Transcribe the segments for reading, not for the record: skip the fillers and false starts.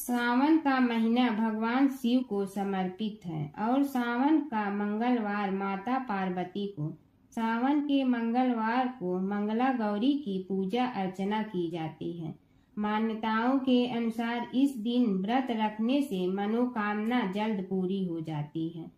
सावन का महीना भगवान शिव को समर्पित है और सावन का मंगलवार माता पार्वती को। सावन के मंगलवार को मंगला गौरी की पूजा अर्चना की जाती है। मान्यताओं के अनुसार इस दिन व्रत रखने से मनोकामना जल्द पूरी हो जाती है।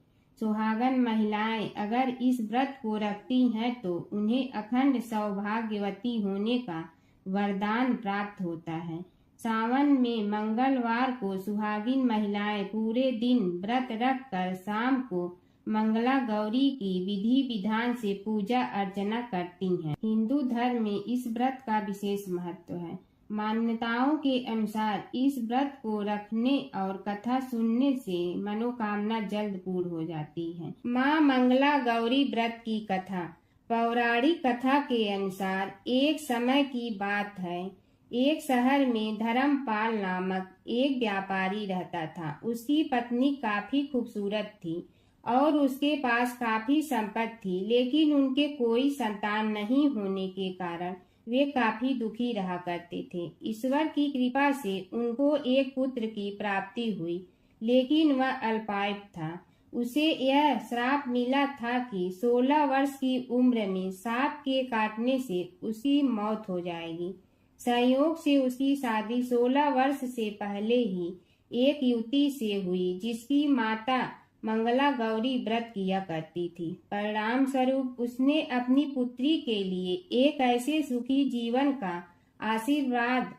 सुहागन महिलाएं अगर इस व्रत को रखती हैं तो उन्हें अखंड सौभाग्यवती होने का वरदान प्राप्त होता है। सावन में मंगलवार को सुहागिन महिलाएं पूरे दिन व्रत रखकर शाम को मंगला गौरी की विधि विधान से पूजा अर्चना करती हैं। हिंदू धर्म में इस व्रत का विशेष महत्व है। मान्यताओं के अनुसार इस व्रत को रखने और कथा सुनने से मनोकामना जल्द पूर्ण हो जाती है। माँ मंगला गौरी व्रत की कथा। पौराणिक कथा के अनुसार एक समय की बात है, एक शहर में धर्मपाल नामक एक व्यापारी रहता था। उसकी पत्नी काफी खूबसूरत थी और उसके पास काफी संपत्ति थी, लेकिन उनके कोई संतान नहीं होने के कारण वे काफी दुखी रहा करते थे। ईश्वर की कृपा से उनको एक पुत्र की प्राप्ति हुई, लेकिन वह अल्पायु था। उसे यह श्राप मिला था कि 16 वर्ष की उम्र में सांप के काटने से उसकी मौत हो जाएगी। संयोग से उसकी शादी 16 वर्ष से पहले ही एक युवती से हुई जिसकी माता मंगला गौरी व्रत किया करती थी। परिणाम स्वरूप उसने अपनी पुत्री के लिए एक ऐसे सुखी जीवन का आशीर्वाद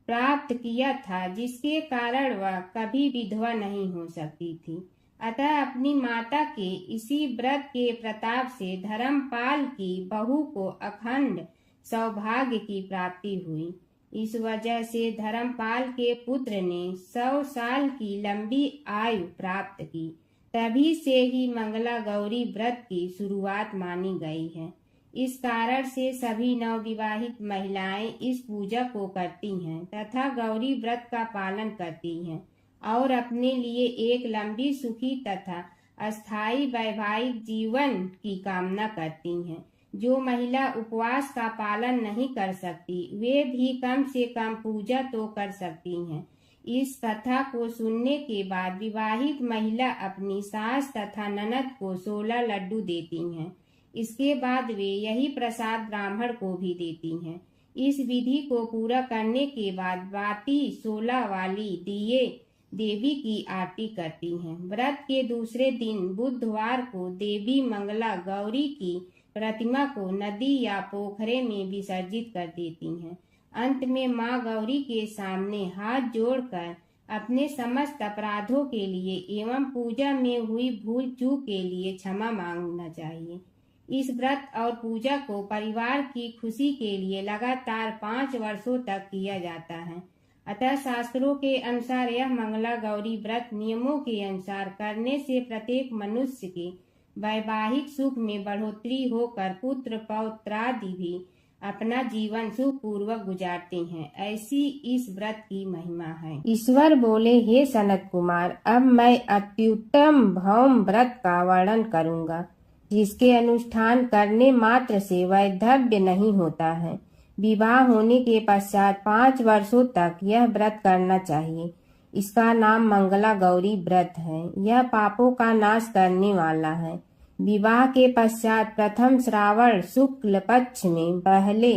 प्राप्त किया था जिसके कारण वह कभी विधवा नहीं हो सकती थी। अतः अपनी माता के इसी व्रत के प्रताप से धर्मपाल की बहू को अखंड सौभाग्य की प्राप्ति हुई। इस वजह से धर्मपाल के पुत्र ने 100 साल की लंबी आयु प्राप्त की। तभी से ही मंगला गौरी व्रत की शुरुआत मानी गई है। इस कारण से सभी नवविवाहित महिलाएं इस पूजा को करती हैं तथा गौरी व्रत का पालन करती हैं और अपने लिए एक लंबी सुखी तथा अस्थायी वैवाहिक जीवन की कामना करती हैं। जो महिला उपवास का पालन नहीं कर सकती वे भी कम से कम पूजा तो कर सकती हैं। इस कथा को सुनने के बाद विवाहित महिला अपनी सास तथा ननद को 16 लड्डू देती हैं। इसके बाद वे यही प्रसाद ब्राह्मण को भी देती हैं। इस विधि को पूरा करने के बाद बाती 16 वाली दिए देवी की आरती करती हैं। व्रत के दूसरे दिन बुधवार को देवी मंगला गौरी की प्रतिमा को नदी या पोखरे में विसर्जित कर देती हैं। अंत में माँ गौरी के सामने हाथ जोड़कर अपने समस्त अपराधों के लिए एवं पूजा में हुई भूल चूक के लिए क्षमा मांगना चाहिए। इस व्रत और पूजा को परिवार की खुशी के लिए लगातार 5 वर्षों तक किया जाता है। अतः शास्त्रों के अनुसार यह मंगला गौरी व्रत नियमों के अनुसार करने से प्रत्येक मनुष्य के वैवाहिक सुख में बढ़ोतरी होकर पुत्र पौत्रादि भी अपना जीवन सुख पूर्वक गुजारते हैं। ऐसी इस व्रत की महिमा है। ईश्वर बोले, हे सनत कुमार, अब मैं अत्युत्तम भौम व्रत का वर्णन करूंगा, जिसके अनुष्ठान करने मात्र से वैधव्य नहीं होता है। विवाह होने के पश्चात 5 वर्षों तक यह व्रत करना चाहिए। इसका नाम मंगला गौरी व्रत है। यह पापों का नाश करने वाला है। विवाह के पश्चात प्रथम श्रावण शुक्ल पक्ष में पहले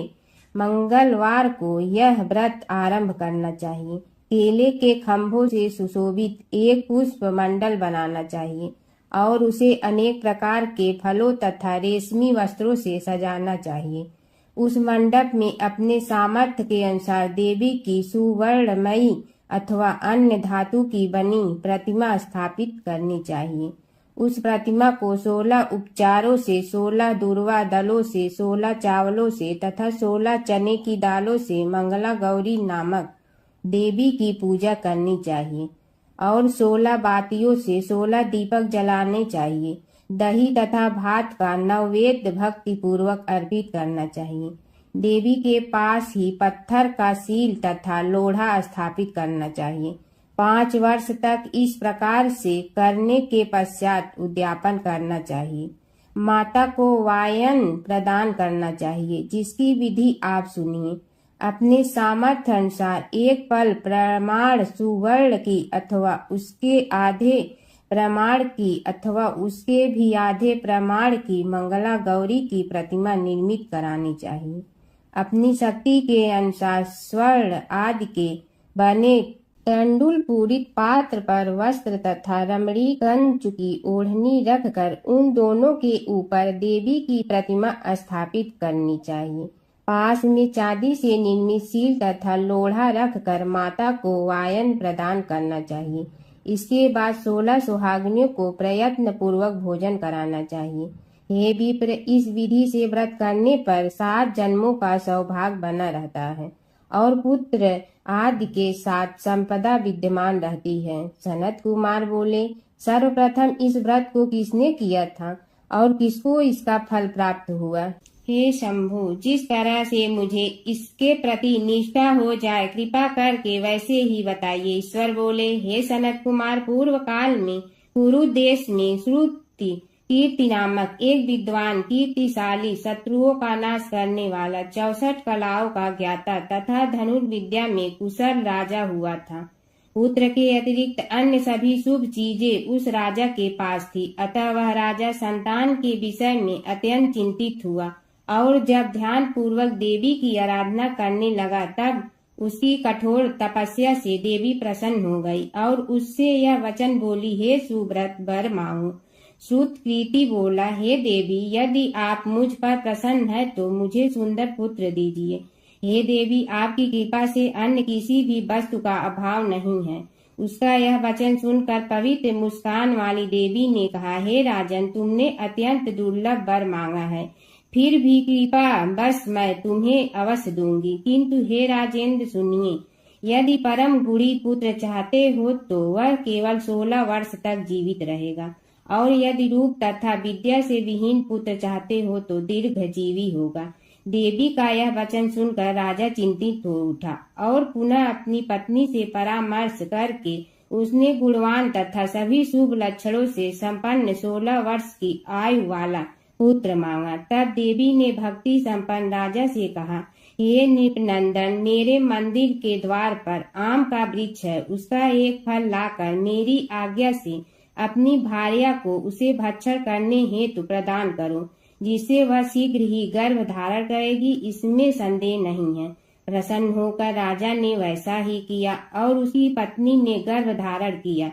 मंगलवार को यह व्रत आरंभ करना चाहिए। केले के खंभों से सुशोभित एक पुष्प मंडल बनाना चाहिए और उसे अनेक प्रकार के फलों तथा रेशमी वस्त्रों से सजाना चाहिए। उस मंडप में अपने सामर्थ्य के अनुसार देवी की सुवर्णमयी अथवा अन्य धातु की बनी प्रतिमा स्थापित करनी चाहिए। उस प्रतिमा को 16 उपचारों से, 16 दूर्वा दलों से, 16 चावलों से तथा 16 चने की दालों से मंगला गौरी नामक देवी की पूजा करनी चाहिए और 16 बातियों से 16 दीपक जलाने चाहिए। दही तथा भात का नैवेद्य भक्ति पूर्वक अर्पित करना चाहिए। देवी के पास ही पत्थर का सील तथा लोढ़ा स्थापित करना चाहिए। 5 वर्ष तक इस प्रकार से करने के पश्चात उद्यापन करना चाहिए। माता को वायन प्रदान करना चाहिए, जिसकी विधि आप सुनिए। अपने सामर्थ्य अनुसार एक पल प्रमाण सुवर्ण की अथवा उसके आधे प्रमाण की अथवा उसके भी आधे प्रमाण की मंगला गौरी की प्रतिमा निर्मित करानी चाहिए। अपनी शक्ति के अनुसार स्वर्ण आदि के बने तंडुल पूरित पात्र पर वस्त्र तथा रमणी कंच की ओढ़नी रखकर उन दोनों के ऊपर देवी की प्रतिमा स्थापित करनी चाहिए। पास में चांदी से निर्मित सील तथा लोढ़ा रखकर माता को वायन प्रदान करना चाहिए। इसके बाद 16 सुहागिनियों को प्रयत्न पूर्वक भोजन कराना चाहिए। हे विप्र, इस विधि से व्रत करने पर 7 जन्मों का सौभाग्य बना रहता है और पुत्र आदि के साथ संपदा विद्यमान रहती है। सनत कुमार बोले, सर्वप्रथम इस व्रत को किसने किया था और किसको इसका फल प्राप्त हुआ? हे शंभु, जिस तरह से मुझे इसके प्रति निष्ठा हो जाए कृपा करके वैसे ही बताइए। ईश्वर बोले, हे सनत कुमार, पूर्व काल में कुरु देश में श्रुति कीर्ति नामक एक विद्वान कीर्तिशाली शत्रुओं का नाश करने वाला 64 कलाओं का ज्ञाता तथा धनुर्विद्या में कुशल राजा हुआ था। पुत्र के अतिरिक्त अन्य सभी शुभ चीजें उस राजा के पास थी। अतः वह राजा संतान के विषय में अत्यंत चिंतित हुआ और जब ध्यान पूर्वक देवी की आराधना करने लगा तब उसकी कठोर तपस्या से देवी प्रसन्न हो गई और उससे यह वचन बोली, हे सुव्रत, वर मांगो। श्रुतकीर्ति बोला, हे देवी, यदि आप मुझ पर प्रसन्न है तो मुझे सुंदर पुत्र दीजिए। हे देवी, आपकी कृपा से अन्य किसी भी वस्तु का अभाव नहीं है। उसका यह वचन सुनकर पवित्र मुस्कान वाली देवी ने कहा, हे राजन, तुमने अत्यंत दुर्लभ वर मांगा है, फिर भी कृपा बस मैं तुम्हें अवश्य दूंगी। किंतु हे राजेंद्र सुनिए, यदि परम गुणी पुत्र चाहते हो तो वह केवल 16 वर्ष तक जीवित रहेगा और यदि रूप तथा विद्या से विहीन पुत्र चाहते हो तो दीर्घजीवी होगा। देवी का यह वचन सुनकर राजा चिंतित हो उठा और पुनः अपनी पत्नी से परामर्श करके उसने गुणवान तथा सभी शुभ लक्षणों से संपन्न 16 वर्ष की आयु वाला पुत्र मांगा। तब देवी ने भक्ति संपन्न राजा से कहा, हे नृपनंदन, मेरे मंदिर के द्वार पर आम का वृक्ष है, उसका एक फल लाकर मेरी आज्ञा से अपनी भार्या को उसे भक्षण करने हेतु प्रदान करो, जिससे वह शीघ्र ही गर्भ धारण करेगी, इसमें संदेह नहीं है। प्रसन्न होकर राजा ने वैसा ही किया और उसकी पत्नी ने गर्भ धारण किया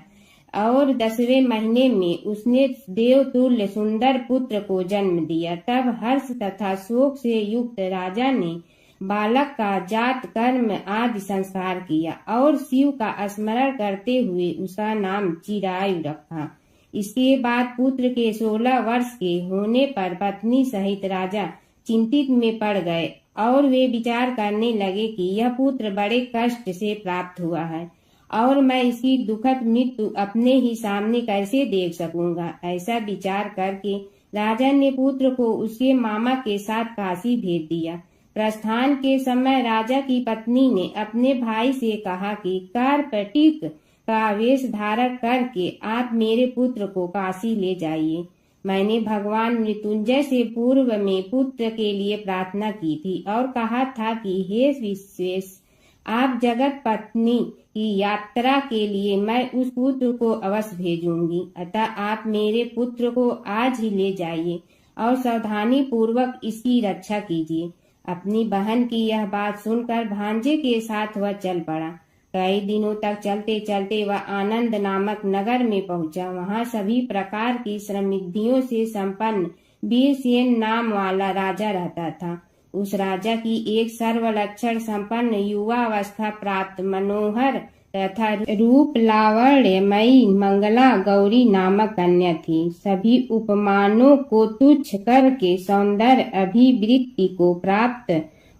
और 10वें महीने में उसने देवतुल्य सुंदर पुत्र को जन्म दिया। तब हर्ष तथा शोक से युक्त राजा ने बालक का जात कर्म आदि संस्कार किया और शिव का स्मरण करते हुए उसका नाम चिरायु रखा। इसके बाद पुत्र के 16 वर्ष के होने पर पत्नी सहित राजा चिंतित में पड़ गए और वे विचार करने लगे कि यह पुत्र बड़े कष्ट से प्राप्त हुआ है और मैं इसकी दुखद मृत्यु अपने ही सामने कैसे देख सकूंगा। ऐसा विचार करके राजा ने पुत्र को उसके मामा के साथ काशी भेज दिया। प्रस्थान के समय राजा की पत्नी ने अपने भाई से कहा कि कार्पटिक का वेश धारण करके आप मेरे पुत्र को काशी ले जाइए। मैंने भगवान मृत्युंजय से पूर्व में पुत्र के लिए प्रार्थना की थी और कहा था कि हे विश्वेश, आप जगत पत्नी की यात्रा के लिए मैं उस पुत्र को अवश्य भेजूंगी। अतः आप मेरे पुत्र को आज ही ले जाइए और सावधानी पूर्वक इसकी रक्षा कीजिए। अपनी बहन की यह बात सुनकर भांजे के साथ वह चल पड़ा। कई दिनों तक चलते चलते वह आनंद नामक नगर में पहुंचा। वहां सभी प्रकार की समृद्धियों से संपन्न वीरसेन नाम वाला राजा रहता था। उस राजा की एक सर्वलक्षण संपन्न युवावस्था प्राप्त मनोहर तथा रूप लावण्यमयी मंगला गौरी नामक कन्या थी। सभी उपमानों को तुच्छ करके सौंदर्य अभिवृत्ति को प्राप्त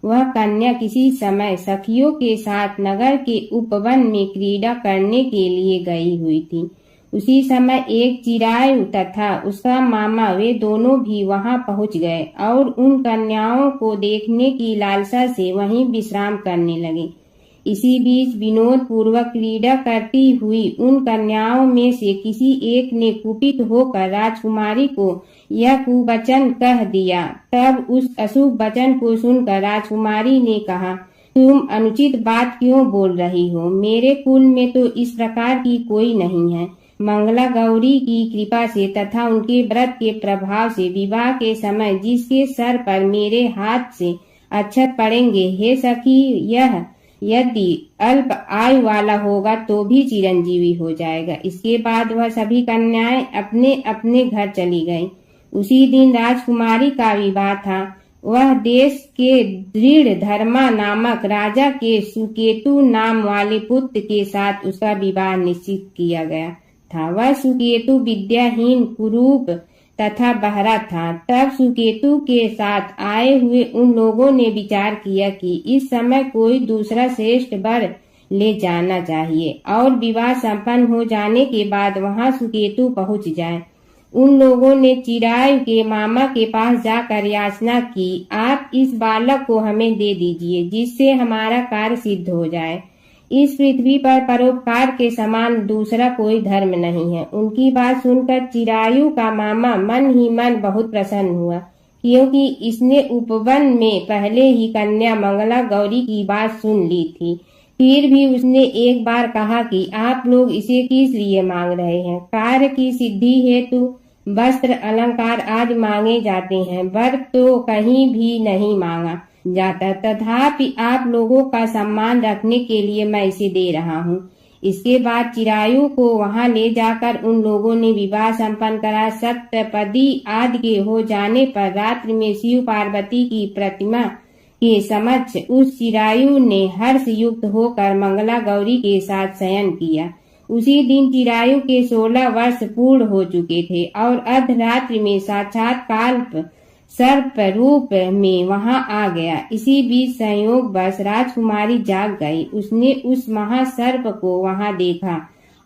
वह कन्या किसी समय सखियों के साथ नगर के उपवन में क्रीड़ा करने के लिए गई हुई थी। उसी समय एक चिरायु तथा उसका मामा वे दोनों भी वहां पहुंच गए और उन कन्याओं को देखने की लालसा से वहीं विश्राम करने लगे। इसी बीच विनोद पूर्वक क्रीड़ा करती हुई उन कन्याओं में से किसी एक ने कुपित होकर राजकुमारी को यह कुवचन कह दिया। तब उस अशुभ वचन को सुनकर राजकुमारी ने कहा, तुम अनुचित बात क्यों बोल रही हो? मेरे कुल में तो इस प्रकार की कोई नहीं है। मंगला गौरी की कृपा से तथा उनके व्रत के प्रभाव से विवाह के समय जिसके सर पर मेरे हाथ से अक्षत पड़ेंगे, हे सखी, यह यदि अल्प आयु वाला होगा तो भी चिरंजीवी हो जाएगा। इसके बाद वह सभी कन्याएं अपने अपने घर चली गईं। उसी दिन राजकुमारी का विवाह था। वह देश के दृढ़ धर्मा नामक राजा के सुकेतु नाम वाले पुत्र के साथ उसका विवाह निश्चित किया गया था। वह सुकेतु विद्याहीन, कुरूप तथा बहरा था। तब सुकेतु के साथ आए हुए उन लोगों ने विचार किया कि इस समय कोई दूसरा श्रेष्ठ वर ले जाना चाहिए और विवाह संपन्न हो जाने के बाद वहां सुकेतु पहुंच जाए। उन लोगों ने चिरायु के मामा के पास जाकर याचना की, आप इस बालक को हमें दे दीजिए जिससे हमारा कार्य सिद्ध हो जाए। इस पृथ्वी पर परोपकार के समान दूसरा कोई धर्म नहीं है। उनकी बात सुनकर चिरायु का मामा मन ही मन बहुत प्रसन्न हुआ, क्योंकि इसने उपवन में पहले ही कन्या मंगला गौरी की बात सुन ली थी। फिर भी उसने एक बार कहा कि आप लोग इसे किस लिए मांग रहे हैं? कार्य की सिद्धि हेतु वस्त्र, अलंकार आदि मांगे जाते हैं, वर तो कहीं भी नहीं मांगा जाता। तथापि आप लोगों का सम्मान रखने के लिए मैं इसे दे रहा हूँ। इसके बाद चिरायु को वहां ले जाकर उन लोगों ने विवाह संपन्न करा। सप्तपदी आदि के हो जाने पर रात्रि में शिव पार्वती की प्रतिमा के समक्ष उस चिरायु ने हर्ष युक्त होकर मंगला गौरी के साथ शयन किया। उसी दिन चिरायु के 16 वर्ष पूर्ण हो चुके थे और अर्धरात्रि में साक्षात काल्प सर्प रूप में वहां आ गया। इसी बीच संयोगवश राजकुमारी जाग गई। उसने उस महासर्प को वहां देखा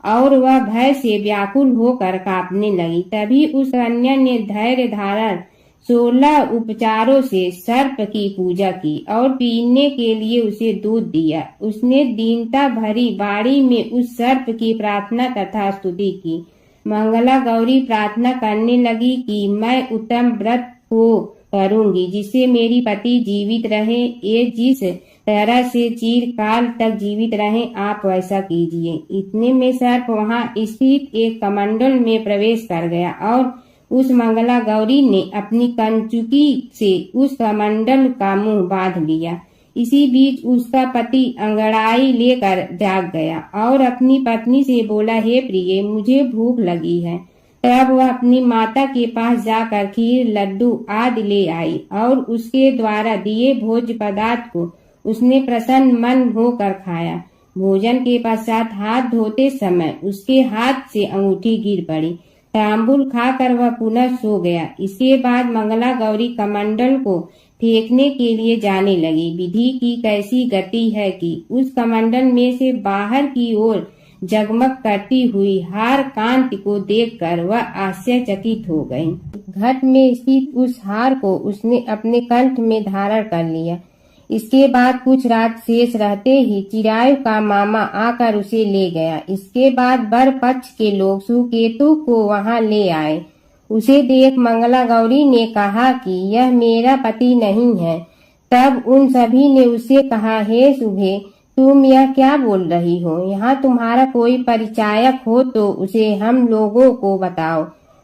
और वह भय से व्याकुल होकर कांपने लगी। तभी उस कन्या ने धैर्य धारण 16 उपचारों से सर्प की पूजा की और पीने के लिए उसे दूध दिया। उसने दीनता भरी बाणी में उस सर्प की प्रार्थना तथा स्तुति की। मंगला गौरी प्रार्थना करने लगी कि मैं उत्तम व्रत को करूंगी जिससे मेरी पति जीवित रहे। ये जिस तरह से चिरकाल तक जीवित रहे, आप वैसा कीजिए। इतने में सर्प वहां स्थित एक कमंडल में प्रवेश कर गया और उस मंगला गौरी ने अपनी कंचुकी से उस कमंडल का मुंह बांध लिया। इसी बीच उसका पति अंगड़ाई लेकर जाग गया और अपनी पत्नी से बोला, हे प्रिय, मुझे भूख लगी है। तब वह अपनी माता के पास जाकर खीर, लड्डू आदि ले आई और उसके द्वारा दिए भोज्य पदार्थ को उसने प्रसन्न मन होकर खाया। भोजन के पश्चात हाथ धोते समय उसके हाथ से अंगूठी गिर पड़ी। तांबुल खाकर वह पुनः सो गया। इसके बाद मंगला गौरी कमंडल को फेंकने के लिए जाने लगी। विधि की कैसी गति है कि उस कमंडल में से बाहर की ओर जगमग करती हुई हार कांति को देखकर वह आश्चर्यचकित हो गई। घट में स्थित उस हार को उसने अपने कंठ में धारण कर लिया। इसके बाद कुछ रात शेष रहते ही चिरायु का मामा आकर उसे ले गया। इसके बाद वर पक्ष के लोग सुकेतु को वहां ले आए। उसे देख मंगला गौरी ने कहा कि यह मेरा पति नहीं है। तब उन सभी ने उससे कहा, हे शुभे, तुम यह क्या बोल रही हो? यहाँ तुम्हारा कोई परिचायक हो तो उसे हम लोगों को बताओ।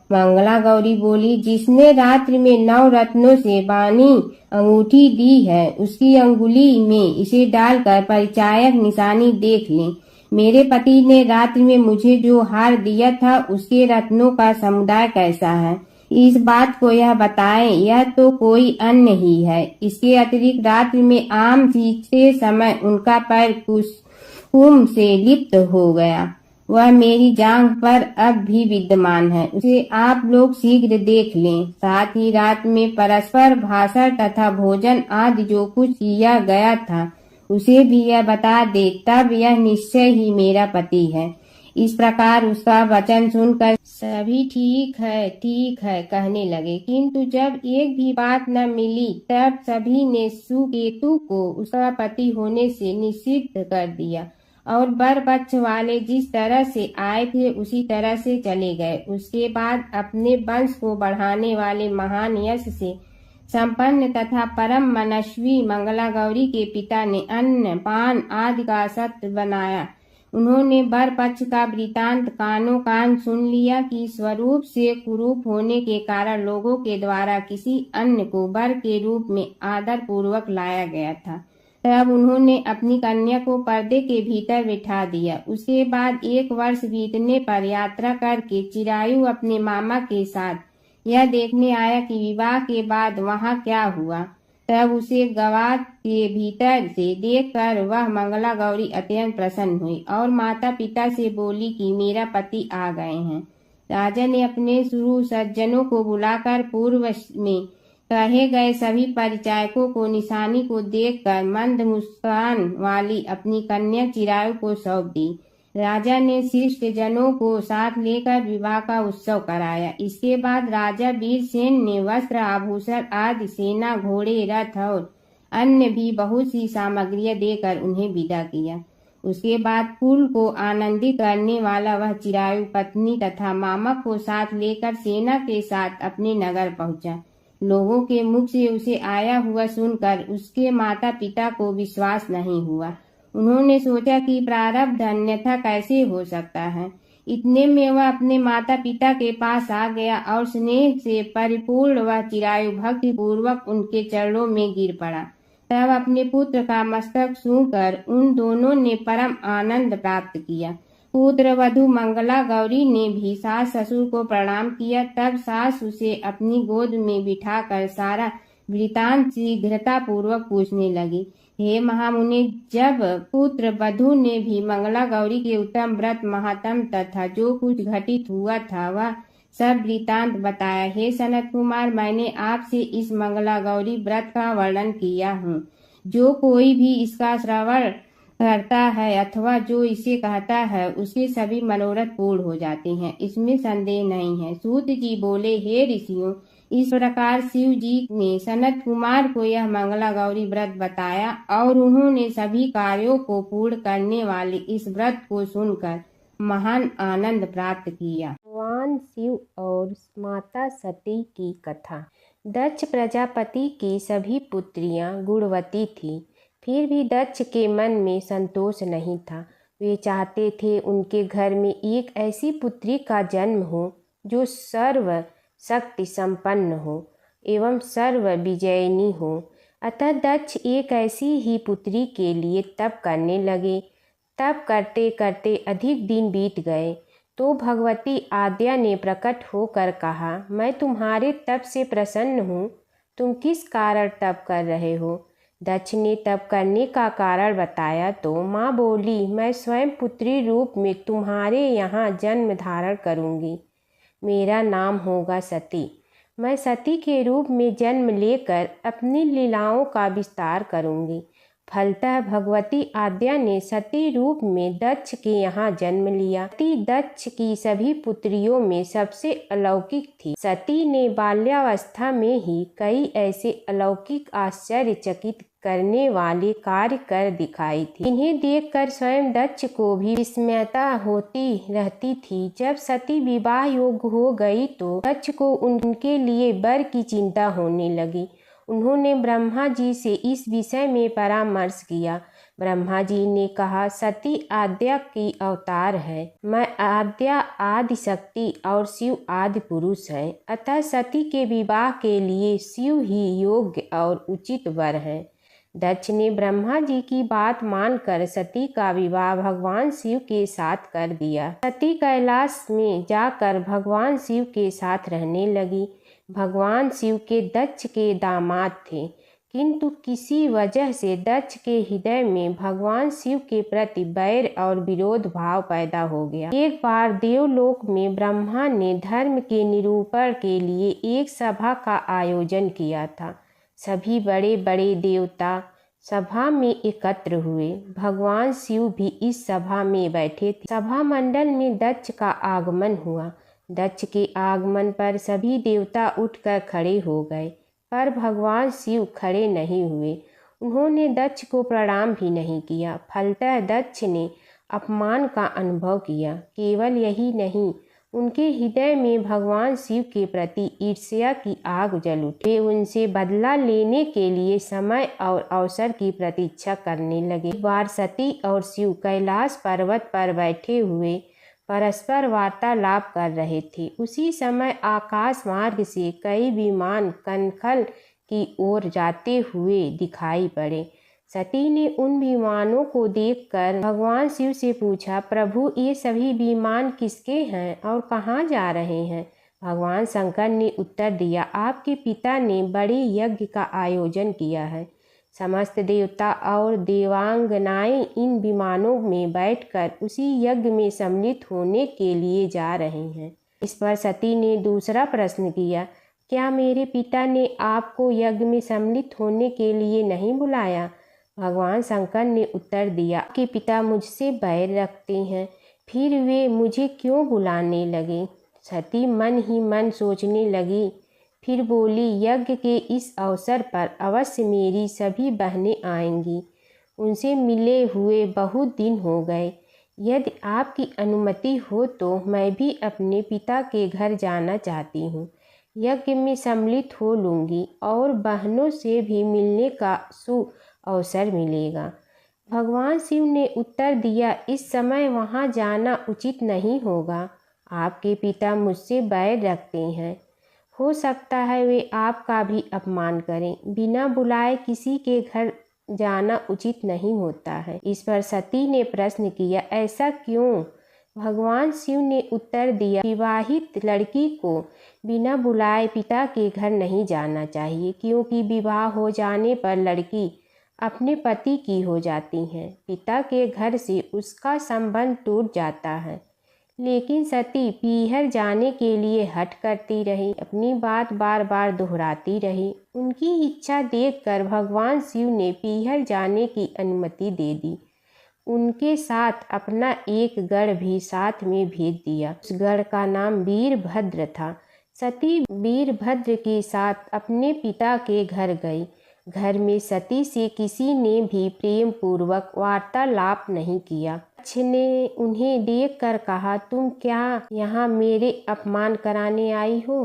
मंगला गौरी बोली, जिसने रात्रि में 9 रत्नों से बानी अंगूठी दी है, उसकी अंगुली में इसे डालकर परिचायक निशानी देख लें। मेरे पति ने रात्रि में मुझे जो हार दिया था उसके रत्नों का समुदाय कैसा है, इस बात को यह बताएं। यह तो कोई अन्य ही है। इसके अतिरिक्त रात्रि में आम सींचते समय उनका पैर कुसुम से लिप्त हो गया। वह मेरी जांघ पर अब भी विद्यमान है। उसे आप लोग शीघ्र देख लें। साथ ही रात में परस्पर भाषण तथा भोजन आदि जो कुछ किया गया था उसे भी यह बता दे, तब यह निश्चय ही मेरा पति है। इस प्रकार उसका वचन सुनकर सभी ठीक है कहने लगे। किंतु जब एक भी बात न मिली तब सभी ने सुकेतु को उसका पति होने से निश्चित कर दिया और वर पक्ष वाले जिस तरह से आए थे उसी तरह से चले गए। उसके बाद अपने वंश को बढ़ाने वाले महान यश से संपन्न तथा परम मनस्वी मंगला गौरी के पिता ने अन्न पान आदि का सत्र बनाया। उन्होंने वर पक्ष का वृतांत कानों कान सुन लिया कि स्वरूप से कुरूप होने के कारण लोगों के द्वारा किसी अन्य को वर के रूप में आदर पूर्वक लाया गया था। तब उन्होंने अपनी कन्या को पर्दे के भीतर बिठा दिया। उसके बाद 1 वर्ष बीतने पर यात्रा करके चिरायु अपने मामा के साथ यह देखने आया कि विवाह के बाद वहाँ क्या हुआ। तब उसे गवा के भीतर से देखकर वह मंगला गौरी अत्यंत प्रसन्न हुई और माता पिता से बोली कि मेरा पति आ गए हैं। राजा ने अपने गुरु सज्जनों को बुलाकर पूर्व में कहे गए सभी परिचायकों को निशानी को देखकर मंद मुस्कान वाली अपनी कन्या चिरायु को सौंप दी। राजा ने शिष्ट जनों को साथ लेकर विवाह का उत्सव कराया। इसके बाद राजा वीरसेन ने वस्त्र आभूषण आदि सेना घोड़े रथ और अन्य भी बहुत सी सामग्रियां देकर उन्हें विदा किया। उसके बाद कुल को आनंदित करने वाला वह चिरायु पत्नी तथा मामा को साथ लेकर सेना के साथ अपने नगर पहुंचा। लोगों के मुख से उसे आया हुआ सुनकर उसके माता पिता को विश्वास नहीं हुआ। उन्होंने सोचा कि प्रारब्ध अन्यथा कैसे हो सकता है। इतने में वह अपने माता पिता के पास आ गया और स्नेह से परिपूर्ण वह चिरायु भक्ति पूर्वक उनके चरणों में गिर पड़ा। तब अपने पुत्र का मस्तक छूकर उन दोनों ने परम आनंद प्राप्त किया। पुत्र वधू मंगला गौरी ने भी सास ससुर को प्रणाम किया। तब सास उसे अपनी गोद में बिठाकर सारा वृतांत शीघ्रता पूर्वक पूछने लगी। हे महामुनि, जब पुत्र वधू ने भी मंगला गौरी के उत्तम व्रत महात्म तथा जो कुछ घटित हुआ था वह सब वृतांत बताया। हे सनत कुमार, मैंने आपसे इस मंगला गौरी व्रत का वर्णन किया हूँ। जो कोई भी इसका श्रवण करता है अथवा जो इसे कहता है उसके सभी मनोरथ पूर्ण हो जाते हैं, इसमें संदेह नहीं है। सूत जी बोले, हे ऋषियों, इस प्रकार शिव जी ने सनत कुमार को यह मंगला गौरी व्रत बताया और उन्होंने सभी कार्यों को पूर्ण करने वाले इस व्रत को सुनकर महान आनंद प्राप्त किया। भगवान शिव और माता सती की कथा। दक्ष प्रजापति की सभी पुत्रियां गुणवती थीं, फिर भी दक्ष के मन में संतोष नहीं था। वे चाहते थे उनके घर में एक ऐसी पुत्री का जन्म हो जो सर्व शक्ति संपन्न हो एवं सर्व विजयिनी हो। अतः दक्ष एक ऐसी ही पुत्री के लिए तप करने लगे। तप करते करते अधिक दिन बीत गए तो भगवती आद्या ने प्रकट होकर कहा, मैं तुम्हारे तप से प्रसन्न हूँ। तुम किस कारण तप कर रहे हो? दक्ष ने तप करने का कारण बताया तो माँ बोली, मैं स्वयं पुत्री रूप में तुम्हारे यहाँ जन्म धारण करूँगी। मेरा नाम होगा सती। मैं सती के रूप में जन्म लेकर अपनी लीलाओं का विस्तार करूँगी। फलतः भगवती आद्या ने सती रूप में दक्ष के यहाँ जन्म लिया। सती दक्ष की सभी पुत्रियों में सबसे अलौकिक थी। सती ने बाल्यावस्था में ही कई ऐसे अलौकिक आश्चर्यचकित करने वाले कार्य कर दिखाई थी। इन्हें देखकर स्वयं दक्ष को भी विस्मयता होती रहती थी। जब सती विवाह योग्य हो गई तो दक्ष को उनके लिए वर की चिंता होने लगी। उन्होंने ब्रह्मा जी से इस विषय में परामर्श किया। ब्रह्मा जी ने कहा, सती आद्या की अवतार है। मैं आद्या आदि शक्ति और शिव आदि पुरुष है। अतः सती के विवाह के लिए शिव ही योग्य और उचित वर है। दक्ष ने ब्रह्मा जी की बात मानकर सती का विवाह भगवान शिव के साथ कर दिया। सती कैलाश में जाकर भगवान शिव के साथ रहने लगी। भगवान शिव के दक्ष के दामाद थे, किंतु किसी वजह से दक्ष के हृदय में भगवान शिव के प्रति बैर और विरोध भाव पैदा हो गया। एक बार देवलोक में ब्रह्मा ने धर्म के निरूपण के लिए एक सभा का आयोजन किया था। सभी बड़े बड़े देवता सभा में एकत्र हुए। भगवान शिव भी इस सभा में बैठे थे। सभा मंडल में दक्ष का आगमन हुआ। दक्ष के आगमन पर सभी देवता उठकर खड़े हो गए, पर भगवान शिव खड़े नहीं हुए। उन्होंने दक्ष को प्रणाम भी नहीं किया। फलतः दक्ष ने अपमान का अनुभव किया। केवल यही नहीं, उनके हृदय में भगवान शिव के प्रति ईर्ष्या की आग जल उठी। वे उनसे बदला लेने के लिए समय और अवसर की प्रतीक्षा करने लगे। एक बार सती और शिव कैलाश पर्वत पर बैठे हुए परस्पर वार्तालाप कर रहे थे। उसी समय आकाश मार्ग से कई विमान कनखल की ओर जाते हुए दिखाई पड़े। सती ने उन विमानों को देखकर भगवान शिव से पूछा, प्रभु ये सभी विमान किसके हैं और कहाँ जा रहे हैं? भगवान शंकर ने उत्तर दिया, आपके पिता ने बड़े यज्ञ का आयोजन किया है। समस्त देवता और देवांगनाएं इन विमानों में बैठकर उसी यज्ञ में सम्मिलित होने के लिए जा रहे हैं। इस पर सती ने दूसरा प्रश्न किया, क्या मेरे पिता ने आपको यज्ञ में सम्मिलित होने के लिए नहीं बुलाया? भगवान शंकर ने उत्तर दिया, आपके पिता मुझसे बैर रखते हैं, फिर वे मुझे क्यों बुलाने लगे? सती मन ही मन सोचने लगी, फिर बोली, यज्ञ के इस अवसर पर अवश्य मेरी सभी बहनें आएंगी। उनसे मिले हुए बहुत दिन हो गए। यदि आपकी अनुमति हो तो मैं भी अपने पिता के घर जाना चाहती हूँ। यज्ञ में सम्मिलित हो लूँगी और बहनों से भी मिलने का अवसर मिलेगा। भगवान शिव ने उत्तर दिया, इस समय वहाँ जाना उचित नहीं होगा। आपके पिता मुझसे बैर रखते हैं। हो सकता है वे आपका भी अपमान करें। बिना बुलाए किसी के घर जाना उचित नहीं होता है। इस पर सती ने प्रश्न किया, ऐसा क्यों? भगवान शिव ने उत्तर दिया, विवाहित लड़की को बिना बुलाए पिता के घर नहीं जाना चाहिए, क्योंकि विवाह हो जाने पर लड़की अपने पति की हो जाती हैं। पिता के घर से उसका संबंध टूट जाता है। लेकिन सती पीहर जाने के लिए हठ करती रही, अपनी बात बार बार दोहराती रही। उनकी इच्छा देखकर भगवान शिव ने पीहर जाने की अनुमति दे दी। उनके साथ अपना एक गढ़ भी साथ में भेज दिया। उस गढ़ का नाम वीरभद्र था। सती वीरभद्र के साथ अपने पिता के घर गई। घर में सती से किसी ने भी प्रेम पूर्वक वार्तालाप नहीं किया। दक्ष ने उन्हें देखकर कहा, तुम क्या यहाँ मेरे अपमान कराने आई हो?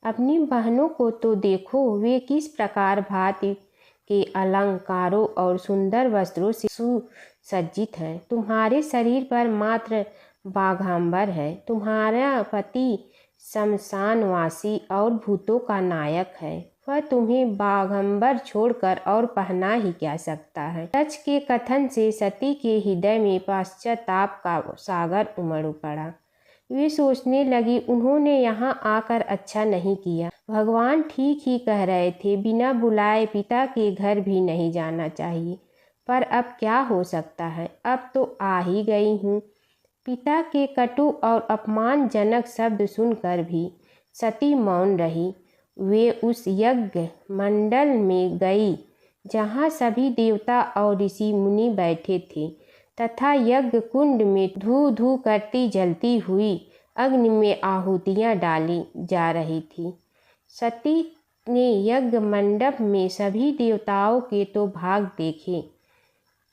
अपनी बहनों को तो देखो, वे किस प्रकार भांति के अलंकारों और सुंदर वस्त्रों से सुसज्जित हैं। तुम्हारे शरीर पर मात्र बाघांबर है। तुम्हारा पति शमशानवासी और भूतों का नायक है। वह तुम्हें बाघंबर छोड़कर और पहना ही क्या सकता है? दक्ष के कथन से सती के हृदय में पश्चाताप का सागर उमड़ पड़ा। वे सोचने लगी, उन्होंने यहाँ आकर अच्छा नहीं किया। भगवान ठीक ही कह रहे थे, बिना बुलाए पिता के घर भी नहीं जाना चाहिए। पर अब क्या हो सकता है? अब तो आ ही गई हूँ। पिता के कटु और अपमानजनक शब्द सुनकर भी सती मौन रही। वे उस यज्ञ मंडल में गई जहाँ सभी देवता और ऋषि मुनि बैठे थे तथा यज्ञ कुंड में धू धू करती जलती हुई अग्नि में आहुतियाँ डाली जा रही थी। सती ने यज्ञ मंडप में सभी देवताओं के तो भाग देखे,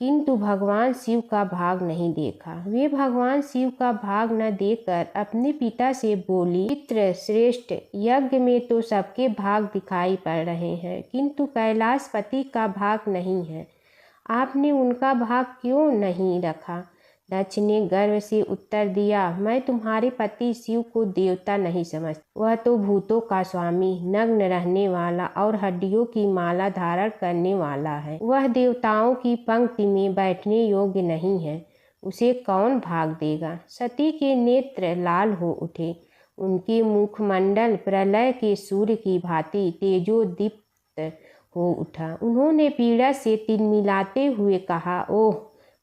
किंतु भगवान शिव का भाग नहीं देखा। वे भगवान शिव का भाग न देखकर अपने पिता से बोली, पितृ श्रेष्ठ, यज्ञ में तो सबके भाग दिखाई पड़ रहे हैं, किंतु कैलाशपति का भाग नहीं है। आपने उनका भाग क्यों नहीं रखा? दक्ष ने गर्व से उत्तर दिया, मैं तुम्हारे पति शिव को देवता नहीं समझता। वह तो भूतों का स्वामी, नग्न रहने वाला और हड्डियों की माला धारण करने वाला है। वह देवताओं की पंक्ति में बैठने योग्य नहीं है। उसे कौन भाग देगा? सती के नेत्र लाल हो उठे। उनके मुखमंडल प्रलय के सूर्य की भांति तेजोदीप्त हो उठा। उन्होंने पीड़ा से तिलमिलाते हुए कहा, ओह,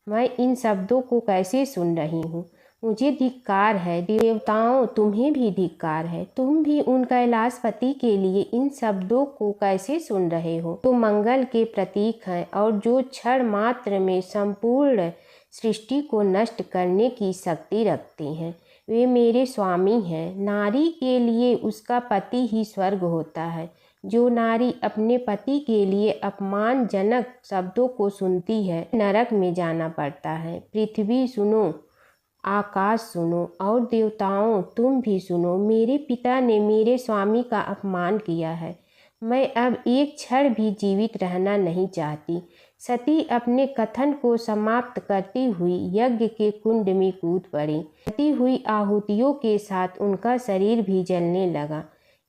मैं इन शब्दों को कैसे सुन रही हूँ। मुझे धिक्कार है। देवताओं, तुम्हें भी धिक्कार है। तुम भी उन कैलाशपति के लिए इन शब्दों को कैसे सुन रहे हो? तो मंगल के प्रतीक हैं और जो क्षण मात्र में संपूर्ण सृष्टि को नष्ट करने की शक्ति रखते हैं। वे मेरे स्वामी हैं। नारी के लिए उसका पति ही स्वर्ग होता है। जो नारी अपने पति के लिए अपमानजनक शब्दों को सुनती है, नरक में जाना पड़ता है। पृथ्वी सुनो, आकाश सुनो और देवताओं तुम भी सुनो, मेरे पिता ने मेरे स्वामी का अपमान किया है। मैं अब एक क्षण भी जीवित रहना नहीं चाहती। सती अपने कथन को समाप्त करती हुई यज्ञ के कुंड में कूद पड़ी। जलती हुई आहुतियों के साथ उनका शरीर भी जलने लगा।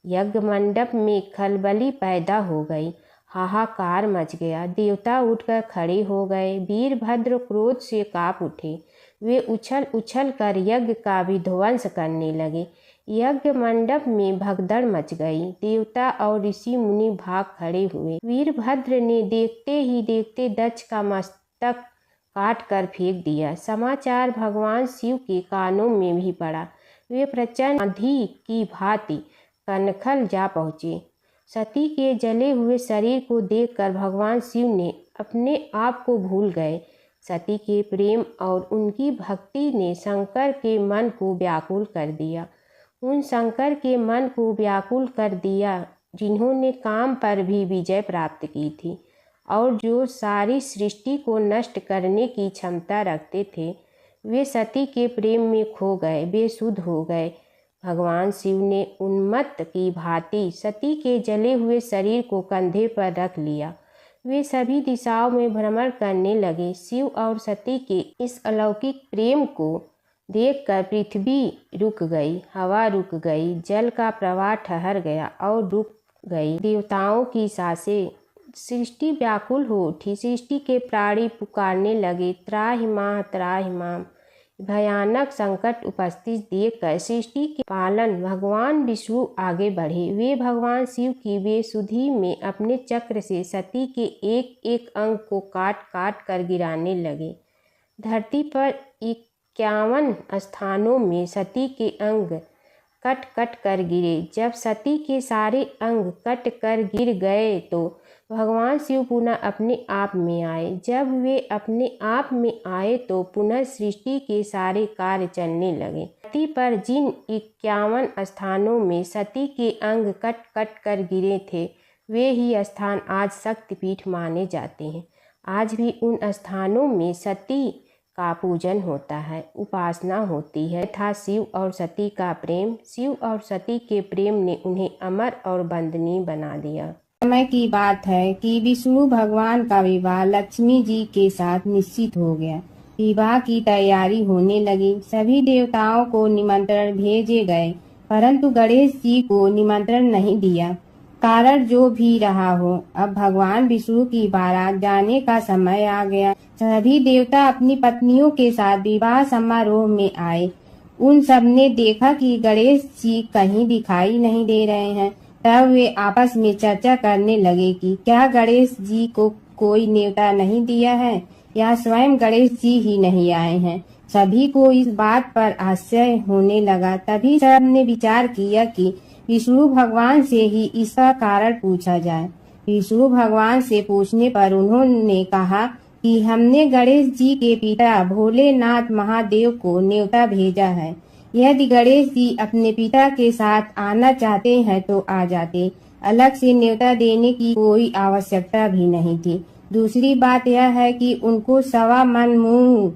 यज्ञ मंडप में खलबली पैदा हो गई, हाहाकार मच गया। देवता उठकर खड़े हो गए। वीरभद्र क्रोध से कांप उठे। वे उछल उछल कर यज्ञ का विध्वंस करने लगे। यज्ञ मंडप में भगदड़ मच गई। देवता और ऋषि मुनि भाग खड़े हुए। वीरभद्र ने देखते ही देखते दक्ष का मस्तक काट कर फेंक दिया। समाचार भगवान शिव के कानों में भी पड़ा। वे प्रचंड आंधी की भांति कनखल जा पहुँचे। सती के जले हुए शरीर को देखकर भगवान शिव ने अपने आप को भूल गए। सती के प्रेम और उनकी भक्ति ने शंकर के मन को व्याकुल कर दिया। उन शंकर के मन को व्याकुल कर दिया जिन्होंने काम पर भी विजय प्राप्त की थी और जो सारी सृष्टि को नष्ट करने की क्षमता रखते थे। वे सती के प्रेम में खो गए, बेसुध हो गए। भगवान शिव ने उन्मत्त की भांति सती के जले हुए शरीर को कंधे पर रख लिया। वे सभी दिशाओं में भ्रमण करने लगे। शिव और सती के इस अलौकिक प्रेम को देखकर पृथ्वी रुक गई, हवा रुक गई, जल का प्रवाह ठहर गया और रुक गई। देवताओं की सांसें, सृष्टि व्याकुल हो उठी। सृष्टि के प्राणी पुकारने लगे, त्राहि मां त्राहि मां। भयानक संकट उपस्थित देखकर सृष्टि के पालन भगवान विष्णु आगे बढ़े। वे भगवान शिव की बेसुधी में अपने चक्र से सती के एक एक अंग को काट काट कर गिराने लगे। धरती पर 51 स्थानों में सती के अंग कट कट कर गिरे। जब सती के सारे अंग कट कर गिर गए तो भगवान शिव पुनः अपने आप में आए। जब वे अपने आप में आए तो पुनः सृष्टि के सारे कार्य चलने लगे। धरती पर जिन 51 स्थानों में सती के अंग कट कट कर गिरे थे, वे ही स्थान आज शक्तिपीठ माने जाते हैं। आज भी उन स्थानों में सती का पूजन होता है, उपासना होती है तथा शिव और सती का प्रेम, शिव और सती के प्रेम ने उन्हें अमर और वंदनीय बना दिया। समय की बात है कि विष्णु भगवान का विवाह लक्ष्मी जी के साथ निश्चित हो गया। विवाह की तैयारी होने लगी। सभी देवताओं को निमंत्रण भेजे गए, परंतु गणेश जी को निमंत्रण नहीं दिया। कारण जो भी रहा हो, अब भगवान विष्णु की बारात जाने का समय आ गया। सभी देवता अपनी पत्नियों के साथ विवाह समारोह में आए। उन सब ने देखा कि गणेश जी कहीं दिखाई नहीं दे रहे हैं। तब वे आपस में चर्चा करने लगे कि क्या गणेश जी को कोई न्योता नहीं दिया है या स्वयं गणेश जी ही नहीं आए हैं। सभी को इस बात पर आश्चर्य होने लगा। तभी सब ने विचार किया कि विष्णु भगवान से ही इसका कारण पूछा जाए। विष्णु भगवान से पूछने पर उन्होंने कहा कि हमने गणेश जी के पिता भोलेनाथ महादेव को न्योता भेजा है। यदि गणेश जी अपने पिता के साथ आना चाहते हैं तो आ जाते, अलग से न्योता देने की कोई आवश्यकता भी नहीं थी। दूसरी बात यह है कि उनको 1.25 मन मूंग,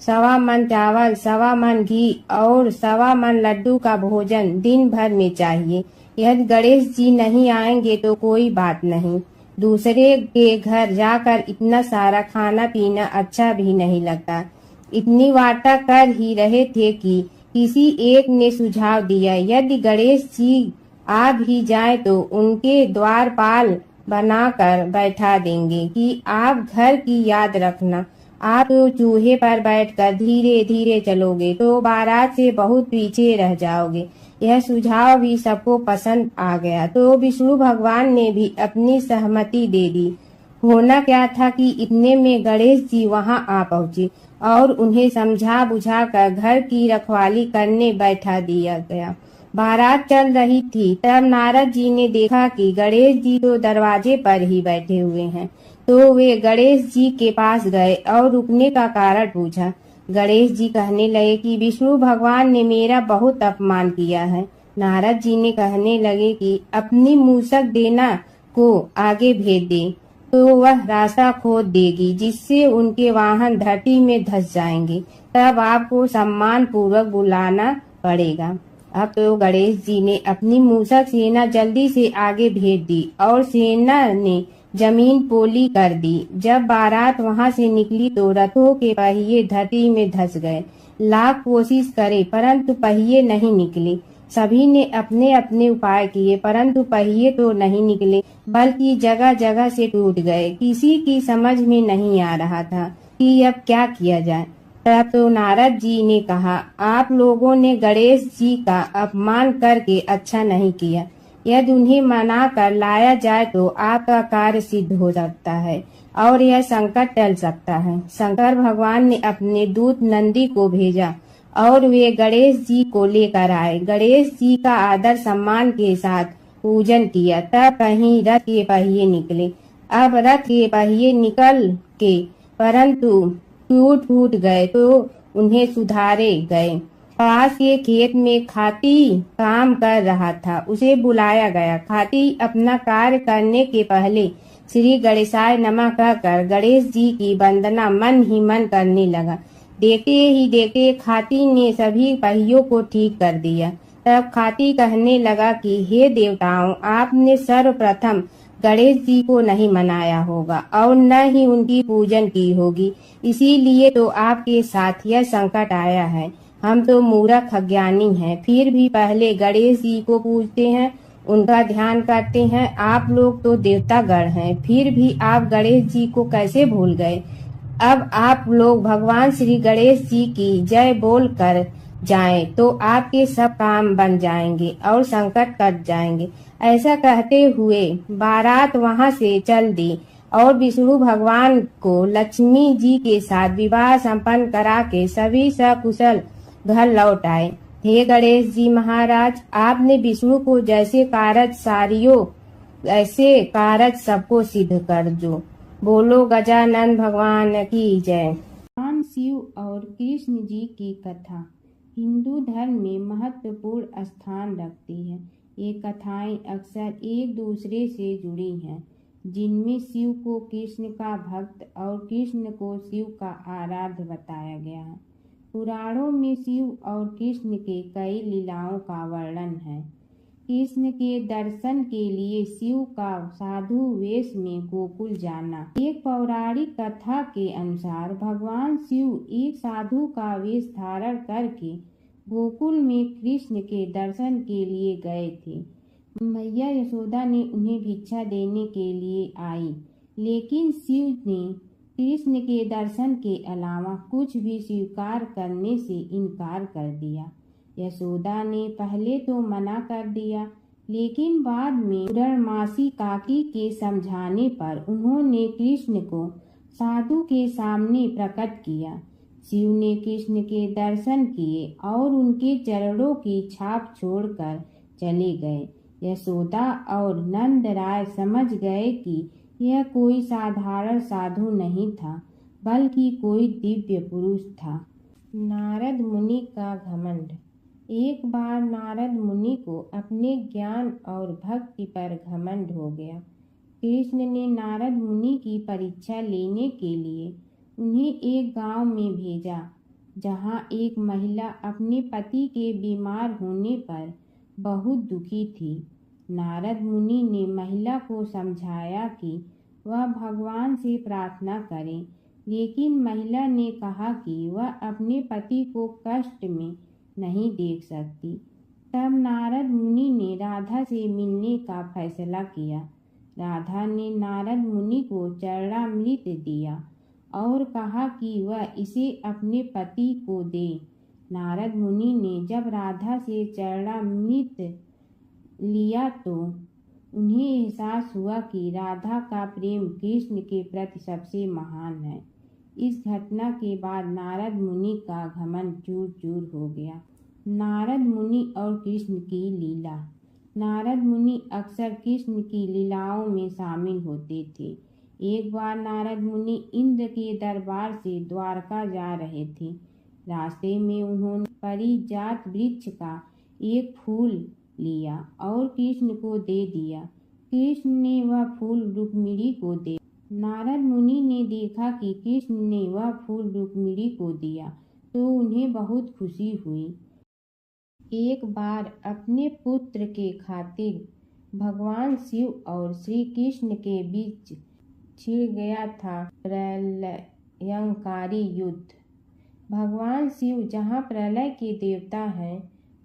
1.25 मन चावल, 1.25 मन घी और 1.25 मन लड्डू का भोजन दिन भर में चाहिए। यदि गणेश जी नहीं आएंगे तो कोई बात नहीं, दूसरे के घर जाकर इतना सारा खाना पीना अच्छा भी नहीं लगता। इतनी वार्ता कर ही रहे थे कि किसी एक ने सुझाव दिया, यदि गणेश जी आ भी जाए तो उनके द्वारपाल बनाकर बैठा देंगे कि आप घर की याद रखना। आप तो चूहे पर बैठकर धीरे धीरे चलोगे तो बारात से बहुत पीछे रह जाओगे। यह सुझाव भी सबको पसंद आ गया तो विष्णु भगवान ने भी अपनी सहमति दे दी। होना क्या था कि इतने में गणेश जी वहां आ पहुंचे और उन्हें समझा बुझाकर घर की रखवाली करने बैठा दिया गया। बारात चल रही थी, तब नारद जी ने देखा कि गणेश जी तो दरवाजे पर ही बैठे हुए हैं। तो वे गणेश जी के पास गए और रुकने का कारण पूछा। गणेश जी कहने लगे कि विष्णु भगवान ने मेरा बहुत अपमान किया है। नारद जी ने कहने लगे कि अपनी मूसक देना को आगे भेज दे तो वह रास्ता खोद देगी, जिससे उनके वाहन धरती में धंस जाएंगे। तब आपको सम्मान पूर्वक बुलाना पड़ेगा। अब तो गणेश जी ने अपनी मूषक सेना जल्दी से आगे भेज दी और सेना ने जमीन पोली कर दी। जब बारात वहां से निकली तो रथों के पहिए धरती में धंस गए। लाख कोशिश करे परंतु पहिए नहीं निकले। सभी ने अपने अपने उपाय किए परंतु पहिए तो नहीं निकले, बल्कि जगह जगह से टूट गए। किसी की समझ में नहीं आ रहा था कि अब क्या किया जाए। तब तो नारद जी ने कहा, आप लोगों ने गणेश जी का अपमान करके अच्छा नहीं किया। यदि उन्हें मना कर लाया जाए तो आपका कार्य सिद्ध हो सकता है और यह संकट टल सकता है। शंकर भगवान ने अपने दूत नंदी को भेजा और वे गणेश जी को लेकर आए। गणेश जी का आदर सम्मान के साथ पूजन किया। तब कहीं रथ के पहिए निकले। अब रथ के पहिए निकल के परंतु टूट गए तो उन्हें सुधारे गए। पास के खेत में खाती काम कर रहा था, उसे बुलाया गया। खाती अपना कार्य करने के पहले श्री गणेशाय नमः कहकर गणेश जी की वंदना मन ही मन करने लगा। देखते ही देखते खाती ने सभी पहियों को ठीक कर दिया। तब खाती कहने लगा कि हे देवताओं, आपने सर्वप्रथम गणेश जी को नहीं मनाया होगा और न ही उनकी पूजन की होगी, इसीलिए तो आपके साथ यह संकट आया है। हम तो मूर्ख अज्ञानी हैं, फिर भी पहले गणेश जी को पूजते हैं, उनका ध्यान करते हैं। आप लोग तो देवतागण हैं, फिर भी आप गणेश जी को कैसे भूल गए। अब आप लोग भगवान श्री गणेश जी की जय बोल कर जाएं तो आपके सब काम बन जाएंगे और संकट कट जाएंगे। ऐसा कहते हुए बारात वहां से चल दी और विष्णु भगवान को लक्ष्मी जी के साथ विवाह संपन्न करा के सभी सकुशल घर लौट आए। हे गणेश जी महाराज, आपने विष्णु को जैसे कारज सारियो ऐसे कारज सबको सिद्ध कर दो। बोलो गजानन भगवान की जय। भगवान शिव और कृष्ण जी की कथा हिंदू धर्म में महत्वपूर्ण स्थान रखती है। ये कथाएं अक्सर एक दूसरे से जुड़ी हैं, जिनमें शिव को कृष्ण का भक्त और कृष्ण को शिव का आराध्य बताया गया है। पुराणों में शिव और कृष्ण के कई लीलाओं का वर्णन है। कृष्ण के दर्शन के लिए शिव का साधु वेश में गोकुल जाना। एक पौराणिक कथा के अनुसार भगवान शिव एक साधु का वेश धारण करके गोकुल में कृष्ण के दर्शन के लिए गए थे। मैया यशोदा ने उन्हें भिक्षा देने के लिए आई, लेकिन शिव ने कृष्ण के दर्शन के अलावा कुछ भी स्वीकार करने से इनकार कर दिया। यशोदा ने पहले तो मना कर दिया, लेकिन बाद में पूर्णमासी काकी के समझाने पर उन्होंने कृष्ण को साधु के सामने प्रकट किया। शिव ने कृष्ण के दर्शन किए और उनके चरणों की छाप छोड़कर चले गए। यशोदा और नंद राय समझ गए कि यह कोई साधारण साधु नहीं था, बल्कि कोई दिव्य पुरुष था। नारद मुनि का घमंड। एक बार नारद मुनि को अपने ज्ञान और भक्ति पर घमंड हो गया। कृष्ण ने नारद मुनि की परीक्षा लेने के लिए उन्हें एक गांव में भेजा, जहां एक महिला अपने पति के बीमार होने पर बहुत दुखी थी। नारद मुनि ने महिला को समझाया कि वह भगवान से प्रार्थना करे, लेकिन महिला ने कहा कि वह अपने पति को कष्ट में नहीं देख सकती। तब नारद मुनि ने राधा से मिलने का फैसला किया। राधा ने नारद मुनि को चरणामृत दिया और कहा कि वह इसे अपने पति को दे। नारद मुनि ने जब राधा से चरणामृत लिया तो उन्हें एहसास हुआ कि राधा का प्रेम कृष्ण के प्रति सबसे महान है। इस घटना के बाद नारद मुनि का घमंड चूर चूर हो गया। नारद मुनि और कृष्ण की लीला। नारद मुनि अक्सर कृष्ण की लीलाओं में शामिल होते थे। एक बार नारद मुनि इंद्र के दरबार से द्वारका जा रहे थे। रास्ते में उन्होंने पारिजात वृक्ष का एक फूल लिया और कृष्ण को दे दिया। कृष्ण ने वह फूल रुक्मिणी को दे। नारद मुनि ने देखा कि कृष्ण ने वह फूल रुक्मिणी को दिया तो उन्हें बहुत खुशी हुई। एक बार अपने पुत्र के खातिर भगवान शिव और श्री कृष्ण के बीच छिड़ गया था प्रलयंकारी युद्ध। भगवान शिव जहाँ प्रलय के देवता हैं,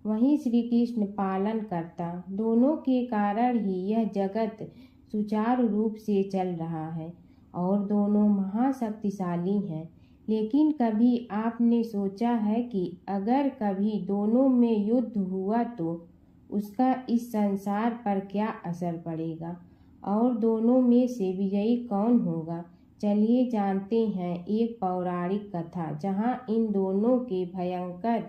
वहीं श्री कृष्ण पालन करता। दोनों के कारण ही यह जगत सुचारू रूप से चल रहा है और दोनों महाशक्तिशाली हैं। लेकिन कभी आपने सोचा है कि अगर कभी दोनों में युद्ध हुआ तो उसका इस संसार पर क्या असर पड़ेगा और दोनों में से विजयी कौन होगा? चलिए जानते हैं एक पौराणिक कथा जहां इन दोनों के भयंकर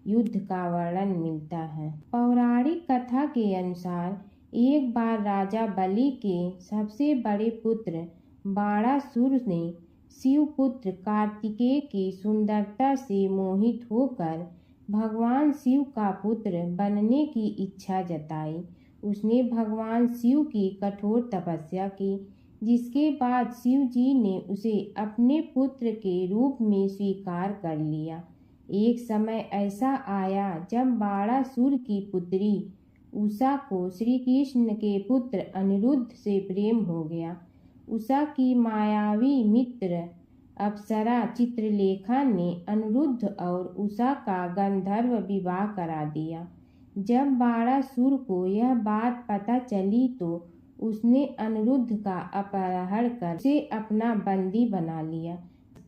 युद्ध का वर्णन मिलता है। पौराणिक कथा के अनुसार एक बार राजा बलि के सबसे बड़े पुत्र बाणासुर ने शिवपुत्र कार्तिकेय की सुंदरता से मोहित होकर भगवान शिव का पुत्र बनने की इच्छा जताई। उसने भगवान शिव की कठोर तपस्या की, जिसके बाद शिव जी ने उसे अपने पुत्र के रूप में स्वीकार कर लिया। एक समय ऐसा आया जब बाणासुर की पुत्री उषा को श्री कृष्ण के पुत्र अनिरुद्ध से प्रेम हो गया। उषा की मायावी मित्र अप्सरा चित्रलेखा ने अनिरुद्ध और उषा का गंधर्व विवाह करा दिया। जब बाणासुर को यह बात पता चली तो उसने अनिरुद्ध का अपहरण कर उसे अपना बंदी बना लिया।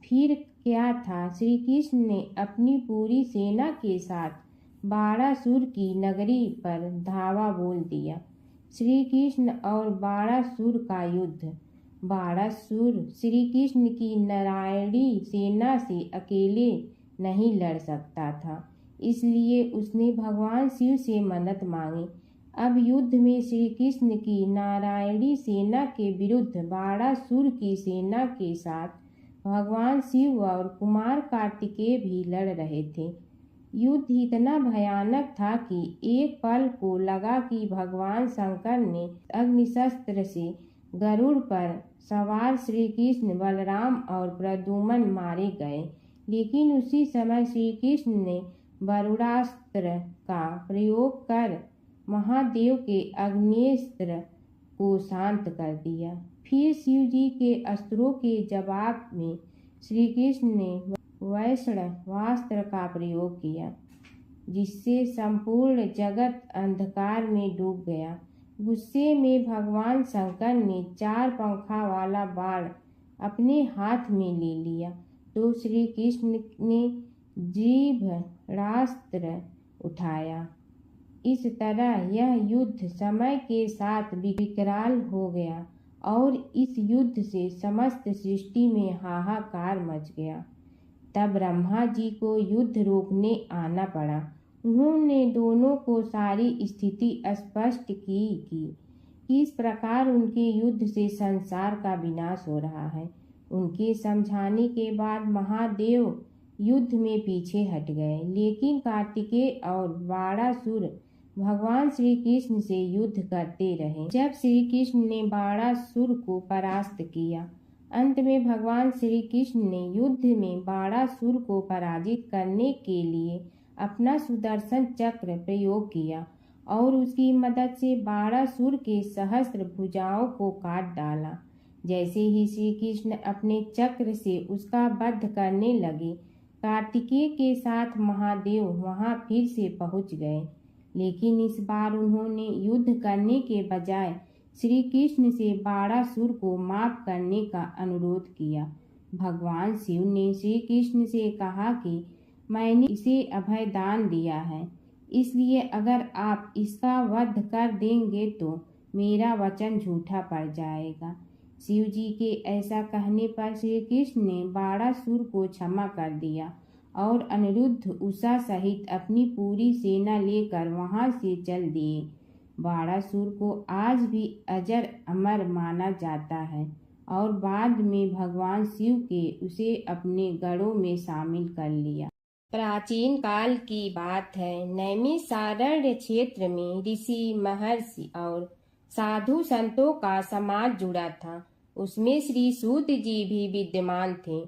फिर क्या था, श्री कृष्ण ने अपनी पूरी सेना के साथ बाणासुर की नगरी पर धावा बोल दिया। श्री कृष्ण और बाणासुर का युद्ध। बाणासुर श्री कृष्ण की नारायणी सेना से अकेले नहीं लड़ सकता था, इसलिए उसने भगवान शिव से मदद मांगी। अब युद्ध में श्री कृष्ण की नारायणी सेना के विरुद्ध बाणासुर की सेना के साथ भगवान शिव और कुमार कार्तिकेय भी लड़ रहे थे। युद्ध इतना भयानक था कि एक पल को लगा कि भगवान शंकर ने अग्निशस्त्र से गरुड़ पर सवार श्री कृष्ण, बलराम और प्रद्युम्न मारे गए। लेकिन उसी समय श्री कृष्ण ने वरुणास्त्र का प्रयोग कर महादेव के अग्नेस्त्र को शांत कर दिया। फिर शिव जी के अस्त्रों के जवाब में श्री कृष्ण ने वैष्णवास्त्र का प्रयोग किया, जिससे संपूर्ण जगत अंधकार में डूब गया। गुस्से में भगवान शंकर ने 4 पंखा वाला बाण अपने हाथ में ले लिया तो श्री कृष्ण ने जीभरास्त्र उठाया। इस तरह यह युद्ध समय के साथ विकराल हो गया और इस युद्ध से समस्त सृष्टि में हाहाकार मच गया। तब ब्रह्मा जी को युद्ध रोकने आना पड़ा। उन्होंने दोनों को सारी स्थिति स्पष्ट की कि किस प्रकार उनके युद्ध से संसार का विनाश हो रहा है। उनके समझाने के बाद महादेव युद्ध में पीछे हट गए, लेकिन कार्तिकेय और बाणासुर भगवान श्री कृष्ण से युद्ध करते रहे। जब श्री कृष्ण ने बाणासुर को परास्त किया, अंत में भगवान श्री कृष्ण ने युद्ध में बाणासुर को पराजित करने के लिए अपना सुदर्शन चक्र प्रयोग किया और उसकी मदद से बाणासुर के सहस्त्र भुजाओं को काट डाला। जैसे ही श्री कृष्ण अपने चक्र से उसका वध करने लगे, कार्तिकेय के साथ महादेव वहां फिर से पहुंच गए, लेकिन इस बार उन्होंने युद्ध करने के बजाय श्री कृष्ण से बाणासुर को माफ करने का अनुरोध किया। भगवान शिव ने श्री कृष्ण से कहा कि मैंने इसे अभय दान दिया है, इसलिए अगर आप इसका वध कर देंगे तो मेरा वचन झूठा पड़ जाएगा। शिव जी के ऐसा कहने पर श्री कृष्ण ने बाणासुर को क्षमा कर दिया और अनिरुद्ध, उषा सहित अपनी पूरी सेना लेकर वहां से चल दिए। बाणासुर को आज भी अजर अमर माना जाता है और बाद में भगवान शिव के उसे अपने गढ़ों में शामिल कर लिया। प्राचीन काल की बात है। नैमिषारण्य क्षेत्र में ऋषि, महर्षि और साधु संतों का समाज जुड़ा था। उसमें श्री सूत जी भी विद्यमान थे।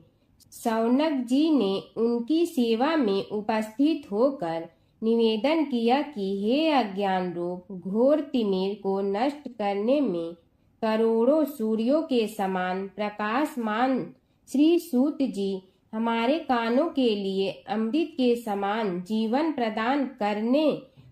शौनक जी ने उनकी सेवा में उपस्थित होकर निवेदन किया कि हे अज्ञान रूप घोर तिमिर को नष्ट करने में करोड़ों सूर्यों के समान प्रकाशमान श्री सूत जी हमारे कानों के लिए अमृत के समान जीवन प्रदान करने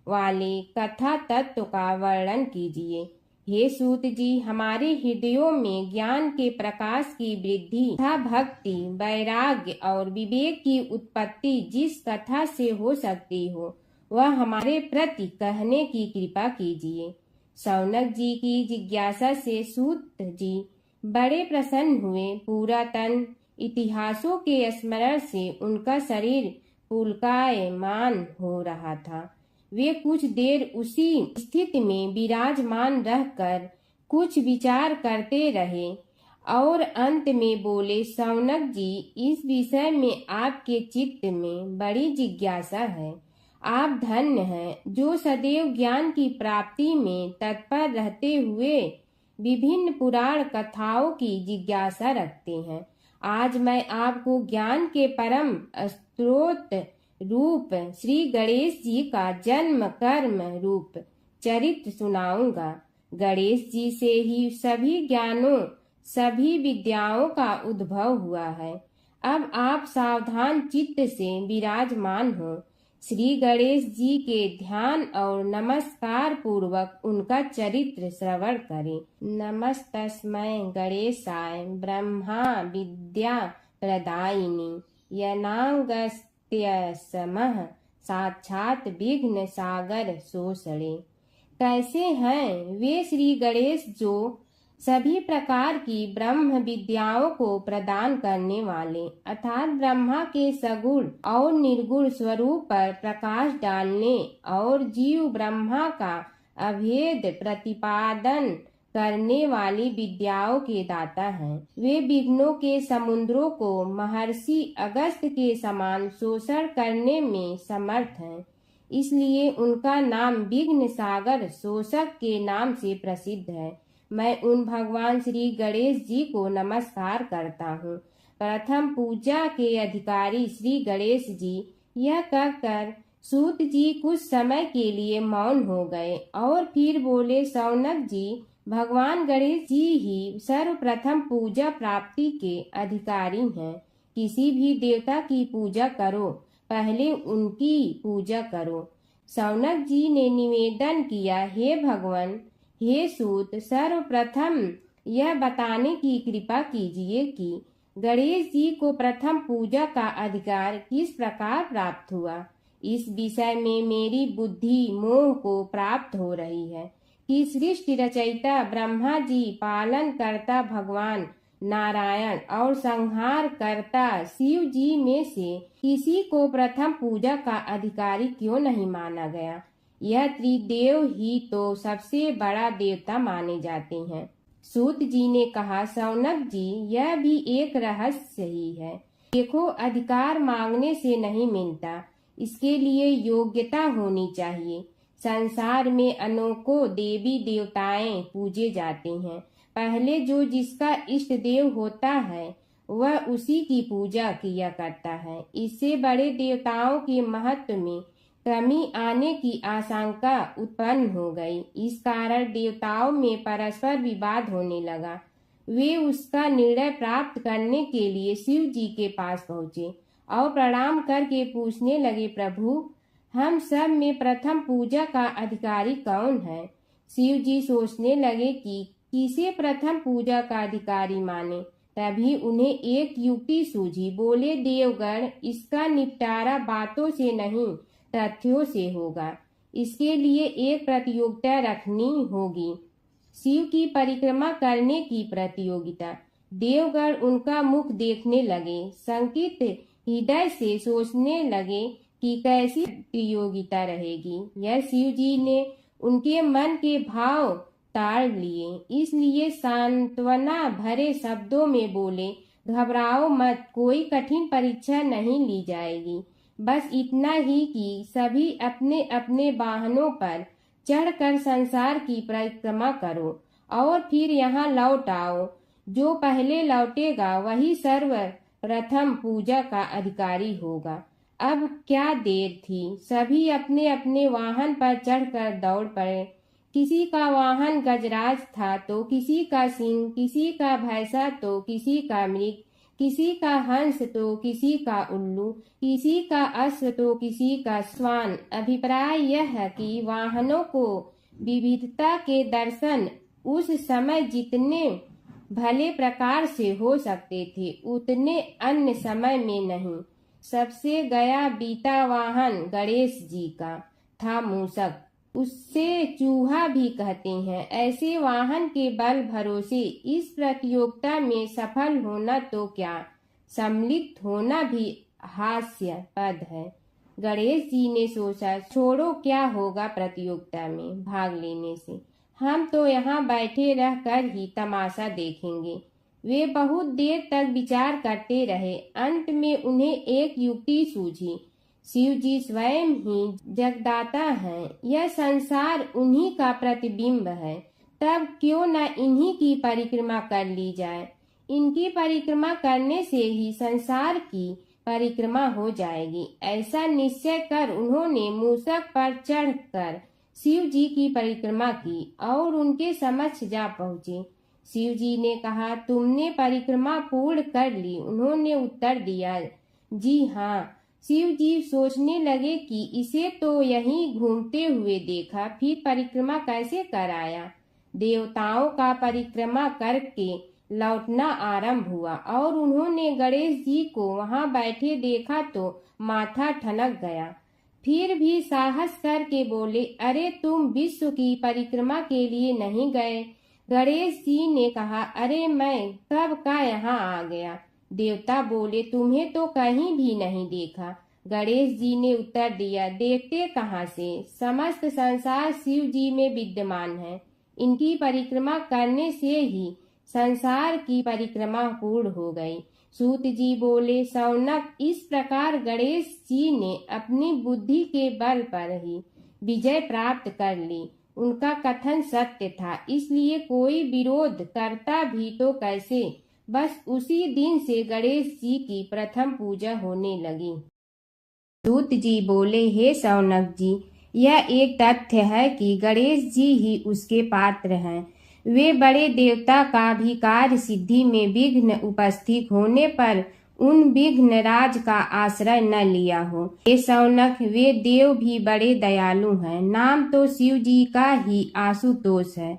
वाले कथा तत्व का वर्णन कीजिए। हे सूत जी, हमारे हृदयों में ज्ञान के प्रकाश की वृद्धि तथा भक्ति, वैराग्य और विवेक की उत्पत्ति जिस कथा से हो सकती हो वह हमारे प्रति कहने की कृपा कीजिए। शौनक जी की जिज्ञासा से सूत जी बड़े प्रसन्न हुए। पुरातन इतिहासों के स्मरण से उनका शरीर पुलकायमान हो रहा था। वे कुछ देर उसी स्थिति में विराजमान रहकर कुछ विचार करते रहे और अंत में बोले, शौनक जी, इस विषय में आपके चित्त में बड़ी जिज्ञासा है। आप धन्य हैं जो सदैव ज्ञान की प्राप्ति में तत्पर रहते हुए विभिन्न पुराण कथाओं की जिज्ञासा रखते हैं। आज मैं आपको ज्ञान के परम स्रोत रूप श्री गणेश जी का जन्म कर्म रूप चरित्र सुनाऊंगा। गणेश जी से ही सभी ज्ञानों सभी विद्याओं का उद्भव हुआ है। अब आप सावधान चित्त से विराजमान हो। श्री गणेश जी के ध्यान और नमस्कार पूर्वक उनका चरित्र श्रवण करें। नमस्तस्मै गणेशाय ब्रह्मा विद्या प्रदायिनी यनागस्त्यसमः साक्षात विघ्न सागर सोसड़े। कैसे हैं वे श्री गणेश जो सभी प्रकार की ब्रह्म विद्याओं को प्रदान करने वाले अर्थात ब्रह्मा के सगुण और निर्गुण स्वरूप पर प्रकाश डालने और जीव ब्रह्मा का अभेद प्रतिपादन करने वाली विद्याओं के दाता हैं। वे विघ्नों के समुद्रों को महर्षि अगस्त के समान शोषण करने में समर्थ हैं। इसलिए उनका नाम विघ्न सागर शोषक के नाम से प्रसिद्ध है। मैं उन भगवान श्री गणेश जी को नमस्कार करता हूँ। प्रथम पूजा के अधिकारी श्री गणेश जी, यह कहकर सूत जी कुछ समय के लिए मौन हो गए और फिर बोले, शौनक जी, भगवान गणेश जी ही सर्वप्रथम पूजा प्राप्ति के अधिकारी हैं। किसी भी देवता की पूजा करो, पहले उनकी पूजा करो। शौनक जी ने निवेदन किया, हे भगवान, हे सूत, सर्वप्रथम यह बताने की कृपा कीजिए कि गणेश जी को प्रथम पूजा का अधिकार किस प्रकार प्राप्त हुआ। इस विषय में मेरी बुद्धि मोह को प्राप्त हो रही है कि सृष्टि रचयिता ब्रह्मा जी, पालन करता भगवान नारायण और संहार करता शिव जी में से किसी को प्रथम पूजा का अधिकारी क्यों नहीं माना गया। यह त्रिदेव ही तो सबसे बड़ा देवता माने जाते हैं। सूत जी ने कहा, शौनक जी, यह भी एक रहस्य ही है। देखो, अधिकार मांगने से नहीं मिलता, इसके लिए योग्यता होनी चाहिए। संसार में अनेकों देवी देवताएं पूजे जाते हैं। पहले जो जिसका इष्ट देव होता है वह उसी की पूजा किया करता है। इससे बड़े देवताओं के महत्व में कमी आने की आशंका उत्पन्न हो गई। इस कारण देवताओं में परस्पर विवाद होने लगा। वे उसका निर्णय प्राप्त करने के लिए शिव जी के पास पहुँचे और प्रणाम करके पूछने लगे, प्रभु, हम सब में प्रथम पूजा का अधिकारी कौन है। शिव जी सोचने लगे कि किसे प्रथम पूजा का अधिकारी माने। तभी उन्हें एक युक्ति सूझी। बोले, देवगण, इसका निपटारा बातों से नहीं तथ्यों से होगा। इसके लिए एक प्रतियोगिता रखनी होगी, शिव की परिक्रमा करने की प्रतियोगिता। देवगण उनका मुख देखने लगे, शंकित हृदय से सोचने लगे कि कैसी प्रतियोगिता रहेगी। यह शिव जी ने उनके मन के भाव ताड़ लिए, इसलिए सांत्वना भरे शब्दों में बोले, घबराओ मत, कोई कठिन परीक्षा नहीं ली जाएगी। बस इतना ही कि सभी अपने अपने वाहनों पर चढ़कर संसार की परिक्रमा करो और फिर यहाँ लौट आओ। जो पहले लौटेगा वही सर्व प्रथम पूजा का अधिकारी होगा। अब क्या देर थी, सभी अपने अपने वाहन पर चढ़कर दौड़ पड़े। किसी का वाहन गजराज था तो किसी का सिंह, किसी का भैंसा तो किसी का मृग, किसी का हंस तो किसी का उल्लू, किसी का अश्व तो किसी का श्वान। अभिप्राय यह है कि वाहनों को विविधता के दर्शन उस समय जितने भले प्रकार से हो सकते थे उतने अन्य समय में नहीं। सबसे गया बीता वाहन गणेश जी का था मूषक, उससे चूहा भी कहते हैं। ऐसे वाहन के बल भरोसे इस प्रतियोगिता में सफल होना तो क्या, सम्मिलित होना भी हास्यास्पद है। गणेश जी ने सोचा, छोड़ो, क्या होगा प्रतियोगिता में भाग लेने से, हम तो यहाँ बैठे रहकर ही तमाशा देखेंगे। वे बहुत देर तक विचार करते रहे। अंत में उन्हें एक युक्ति सूझी। शिव जी स्वयं ही जगदाता हैं, यह संसार उन्हीं का प्रतिबिंब है, तब क्यों न इन्हीं की परिक्रमा कर ली जाए। इनकी परिक्रमा करने से ही संसार की परिक्रमा हो जाएगी। ऐसा निश्चय कर उन्होंने मूषक पर चढ़कर शिव जी की परिक्रमा की और उनके समक्ष जा पहुँचे। शिव जी ने कहा, तुमने परिक्रमा पूर्ण कर ली? उन्होंने उत्तर दिया, जी हाँ। शिव जी सोचने लगे कि इसे तो यहीं घूमते हुए देखा, फिर परिक्रमा कैसे कर आया। देवताओं का परिक्रमा करके लौटना आरंभ हुआ और उन्होंने गणेश जी को वहां बैठे देखा तो माथा ठनक गया। फिर भी साहस करके बोले, अरे तुम विश्व की परिक्रमा के लिए नहीं गए? गणेश जी ने कहा, अरे मैं कब का यहाँ आ गया। देवता बोले, तुम्हें तो कहीं भी नहीं देखा। गणेश जी ने उत्तर दिया, देखते कहाँ से, समस्त संसार शिव जी में विद्यमान है। इनकी परिक्रमा करने से ही संसार की परिक्रमा पूर्ण हो गई। सूत जी बोले, शौनक, इस प्रकार गणेश जी ने अपनी बुद्धि के बल पर ही विजय प्राप्त कर ली। उनका कथन सत्य था, इसलिए कोई विरोध करता भी तो कैसे। बस उसी दिन से गणेश जी की प्रथम पूजा होने लगी। सूत जी बोले, हे शौनक जी, यह एक तथ्य है कि गणेश जी ही उसके पात्र हैं। वे बड़े देवता का भी कार्य सिद्धि में विघ्न उपस्थित होने पर उन विघ्न राज का आश्रय न लिया हो। हे शौनक, वे देव भी बड़े दयालु हैं। नाम तो शिव जी का ही आशुतोष है,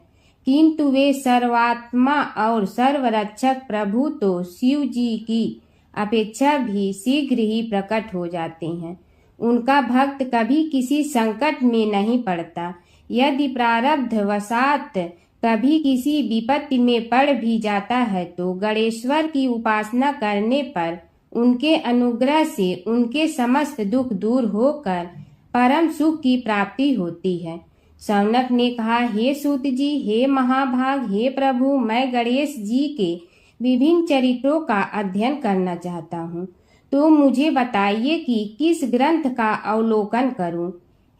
किंतु वे सर्वात्मा और सर्वरक्षक प्रभु तो शिव जी की अपेक्षा भी शीघ्र ही प्रकट हो जाते हैं। उनका भक्त कभी किसी संकट में नहीं पड़ता। यदि प्रारब्ध वशात कभी किसी विपत्ति में पड़ भी जाता है तो गणेश्वर की उपासना करने पर उनके अनुग्रह से उनके समस्त दुख दूर होकर परम सुख की प्राप्ति होती है। शौनक ने कहा, हे सूत जी, हे महाभाग, हे प्रभु, मैं गणेश जी के विभिन्न चरित्रों का अध्ययन करना चाहता हूँ, तो मुझे बताइए कि किस ग्रंथ का अवलोकन करूँ।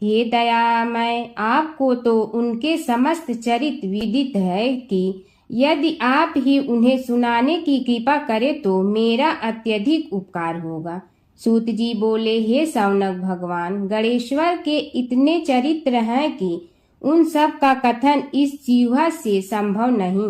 हे दयामय, आपको तो उनके समस्त चरित्र विदित है कि यदि आप ही उन्हें सुनाने की कृपा करें तो मेरा अत्यधिक उपकार होगा। सूत जी बोले, हे शौनक भगवान, गणेश्वर के इतने चरित्र हैं कि उन सब का कथन इस जीवा से संभव नहीं,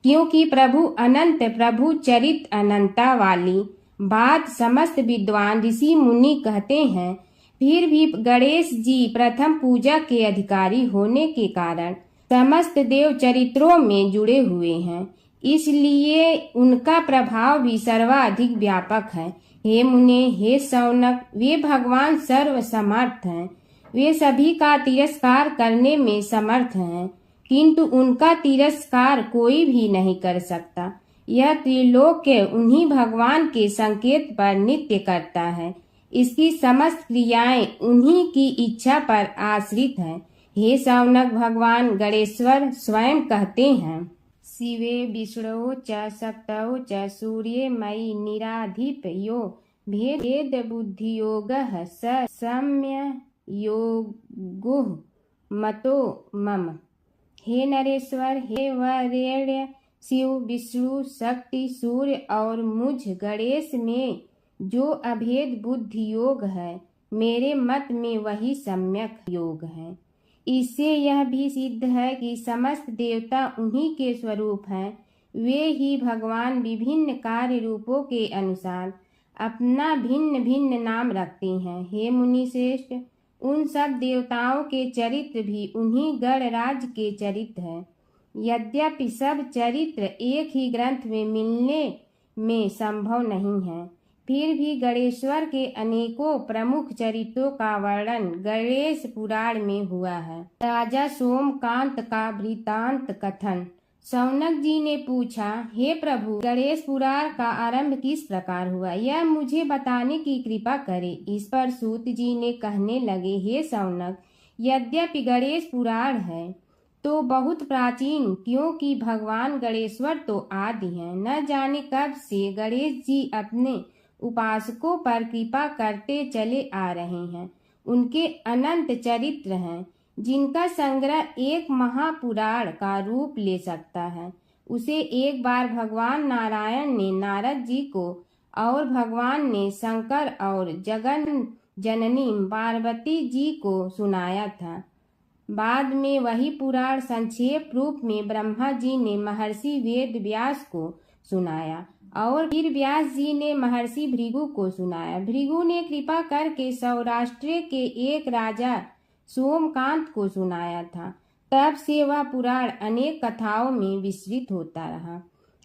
क्योंकि प्रभु अनंत, प्रभु चरित अनंता वाली बात समस्त विद्वान ऋषि मुनि कहते हैं। फिर भी गणेश जी प्रथम पूजा के अधिकारी होने के कारण समस्त देव चरित्रों में जुड़े हुए हैं, इसलिए उनका प्रभाव भी सर्वाधिक व्यापक है। हे मुने, हे शौनक, वे भगवान सर्व समर्थ हैं। वे सभी का तिरस्कार करने में समर्थ हैं, किंतु उनका तिरस्कार कोई भी नहीं कर सकता। यह त्रिलोक्य उन्हीं भगवान के संकेत पर नित्य करता है। इसकी समस्त क्रियाएं उन्हीं की इच्छा पर आश्रित हैं। हे शौनक भगवान गणेश्वर स्वयं कहते हैं, शिवे विष्णु च शक्तौ च सूर्ये मयि निराधिप यो भेद बुद्धि योगः स सम्य योगुः मतो मम। हे नरेश्वर, हे वरेण्य, शिव, विष्णु, शक्ति, सूर्य और मुझ गणेश में जो अभेद बुद्धि योग है, मेरे मत में वही सम्यक योग है। इससे यह भी सिद्ध है कि समस्त देवता उन्हीं के स्वरूप हैं। वे ही भगवान विभिन्न कार्य रूपों के अनुसार अपना भिन्न भिन्न नाम रखते हैं। हे मुनि श्रेष्ठ, उन सब देवताओं के चरित्र भी उन्हीं गणराज के चरित्र हैं। यद्यपि सब चरित्र एक ही ग्रंथ में मिलने में संभव नहीं है, फिर भी गणेश्वर के अनेकों प्रमुख चरित्रों का वर्णन गणेश पुराण में हुआ है। राजा सोमकांत का वृत्तांत कथन। शौनक जी ने पूछा, हे प्रभु, गणेश पुराण का आरंभ किस प्रकार हुआ, यह मुझे बताने की कृपा करें। इस पर सूत जी ने कहने लगे, हे शौनक, यद्यपि गणेश पुराण है तो बहुत प्राचीन, क्योंकि भगवान गणेश्वर तो आदि हैं। न जाने कब से गणेश जी अपने उपासकों पर कृपा करते चले आ रहे हैं। उनके अनंत चरित्र हैं, जिनका संग्रह एक महापुराण का रूप ले सकता है। उसे एक बार भगवान नारायण ने नारद जी को और भगवान ने शंकर और जगन जननी पार्वती जी को सुनाया था। बाद में वही पुराण संक्षेप रूप में ब्रह्मा जी ने महर्षि वेद व्यास को सुनाया और फिर व्यास जी ने महर्षि भृगु को सुनाया। भृगु ने कृपा करके सौराष्ट्र के एक राजा सोमकांत को सुनाया था। तब से वह पुराण अनेक कथाओं में विस्तृत होता रहा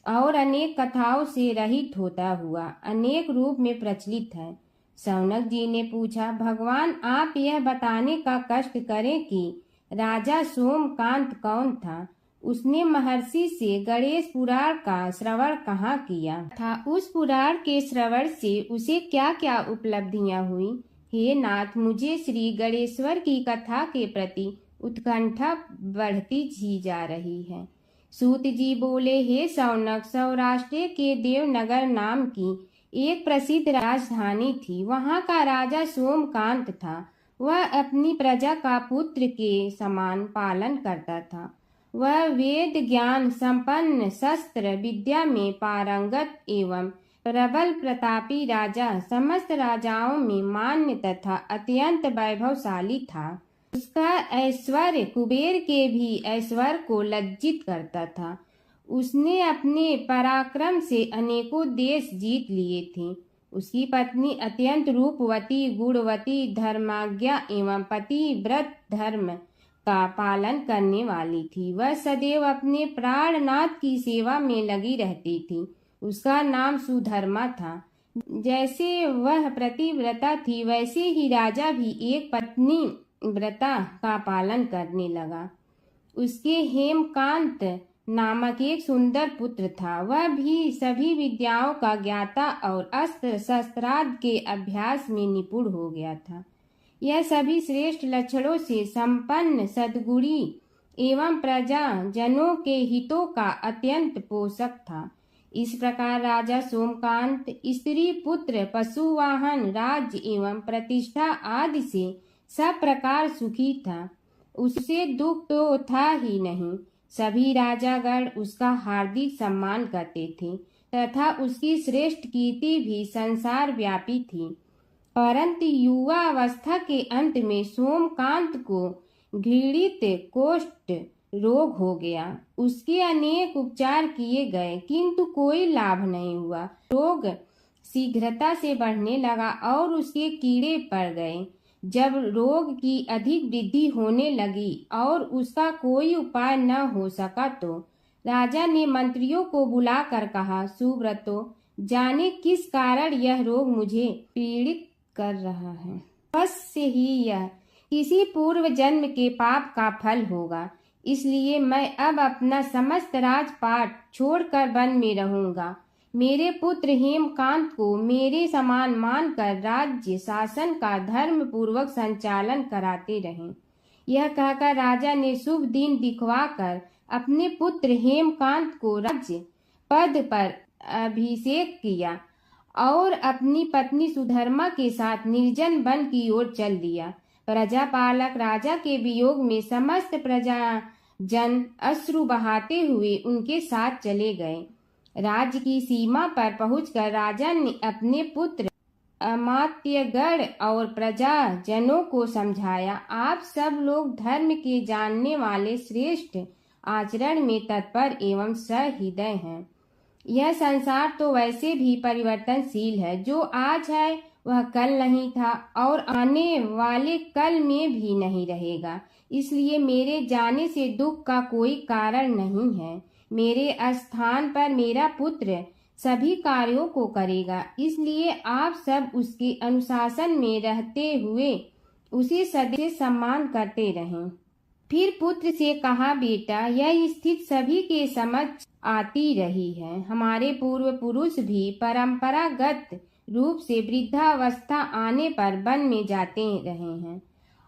और अनेक कथाओं से रहित होता हुआ अनेक रूप में प्रचलित है। शौनक जी ने पूछा, भगवान, आप यह बताने का कष्ट करें कि राजा सोमकांत कौन था। उसने महर्षि से गणेश पुराण का श्रवण कहाँ किया था, उस पुराण के श्रवण से उसे क्या क्या उपलब्धियां हुई। हे नाथ, मुझे श्री गणेश्वर की कथा के प्रति उत्कंठा बढ़ती ही जा रही है। सूत जी बोले, हे शौनक, सौराष्ट्र के देवनगर नाम की एक प्रसिद्ध राजधानी थी। वहाँ का राजा सोमकांत था। वह अपनी प्रजा का पुत्र के समान पालन करता था। वह वेद ज्ञान संपन्न, शस्त्र विद्या में पारंगत एवं प्रबल प्रतापी राजा, समस्त राजाओं में मान्य तथा अत्यंत वैभवशाली था। उसका ऐश्वर्य कुबेर के भी ऐश्वर्य को लज्जित करता था। उसने अपने पराक्रम से अनेकों देश जीत लिए थे। उसकी पत्नी अत्यंत रूपवती, गुणवती, धर्माज्ञा एवं पतिव्रत धर्म का पालन करने वाली थी। वह सदैव अपने प्राणनाथ की सेवा में लगी रहती थी। उसका नाम सुधर्मा था। जैसे वह प्रतिव्रता थी, वैसे ही राजा भी एक पत्नी व्रता का पालन करने लगा। उसके हेमकांत नामक एक सुंदर पुत्र था। वह भी सभी विद्याओं का ज्ञाता और अस्त्र शस्त्रादि के अभ्यास में निपुण हो गया था। यह सभी श्रेष्ठ लक्षणों से संपन्न, सद्गुणी एवं प्रजा जनों के हितों का अत्यंत पोषक था। इस प्रकार राजा सोमकांत स्त्री, पुत्र, पशु, वाहन, राज्य एवं प्रतिष्ठा आदि से सब प्रकार सुखी था। उससे दुख तो था ही नहीं। सभी राजागण उसका हार्दिक सम्मान करते थे तथा उसकी श्रेष्ठ कीर्ति भी संसार व्यापी थी। परंतु युवा अवस्था के अंत में सोमकांत को घृणित कोष्ठ रोग हो गया। उसके अनेक उपचार किए गए, किंतु कोई लाभ नहीं हुआ। रोग शीघ्रता से बढ़ने लगा और उसके कीड़े पड़ गए। जब रोग की अधिक वृद्धि होने लगी और उसका कोई उपाय न हो सका, तो राजा ने मंत्रियों को बुलाकर कहा, सुव्रतो, जाने किस कारण यह रोग मुझे पीड़ित कर रहा है। अवश्य ही यह किसी पूर्व जन्म के पाप का फल होगा। इसलिए मैं अब अपना समस्त राजपाट छोड़कर वन में रहूंगा। मेरे पुत्र हेमकांत को मेरे समान मानकर राज्य शासन का धर्म पूर्वक संचालन कराते रहें। यह कहकर राजा ने शुभ दिन दिखवाकर अपने पुत्र हेमकांत को राज्य पद पर अभिषेक किया और अपनी पत्नी सुधर्मा के साथ निर्जन वन की ओर चल दिया। प्रजापालक राजा के वियोग में समस्त प्रजा जन अश्रु बहाते हुए उनके साथ चले गए। राज्य की सीमा पर पहुंचकर राजा ने अपने पुत्र अमात्यगण और प्रजाजनों को समझाया, आप सब लोग धर्म के जानने वाले, श्रेष्ठ आचरण में तत्पर एवं सहृदय हैं। यह संसार तो वैसे भी परिवर्तनशील है, जो आज है वह कल नहीं था और आने वाले कल में भी नहीं रहेगा। इसलिए मेरे जाने से दुख का कोई कारण नहीं है। मेरे स्थान पर मेरा पुत्र सभी कार्यों को करेगा, इसलिए आप सब उसके अनुशासन में रहते हुए उसे सदैव सम्मान करते रहें। फिर पुत्र से कहा, बेटा, यह स्थिति सभी के समझ आती रही है। हमारे पूर्व पुरुष भी परंपरागत रूप से वृद्धावस्था आने पर वन में जाते रहे हैं।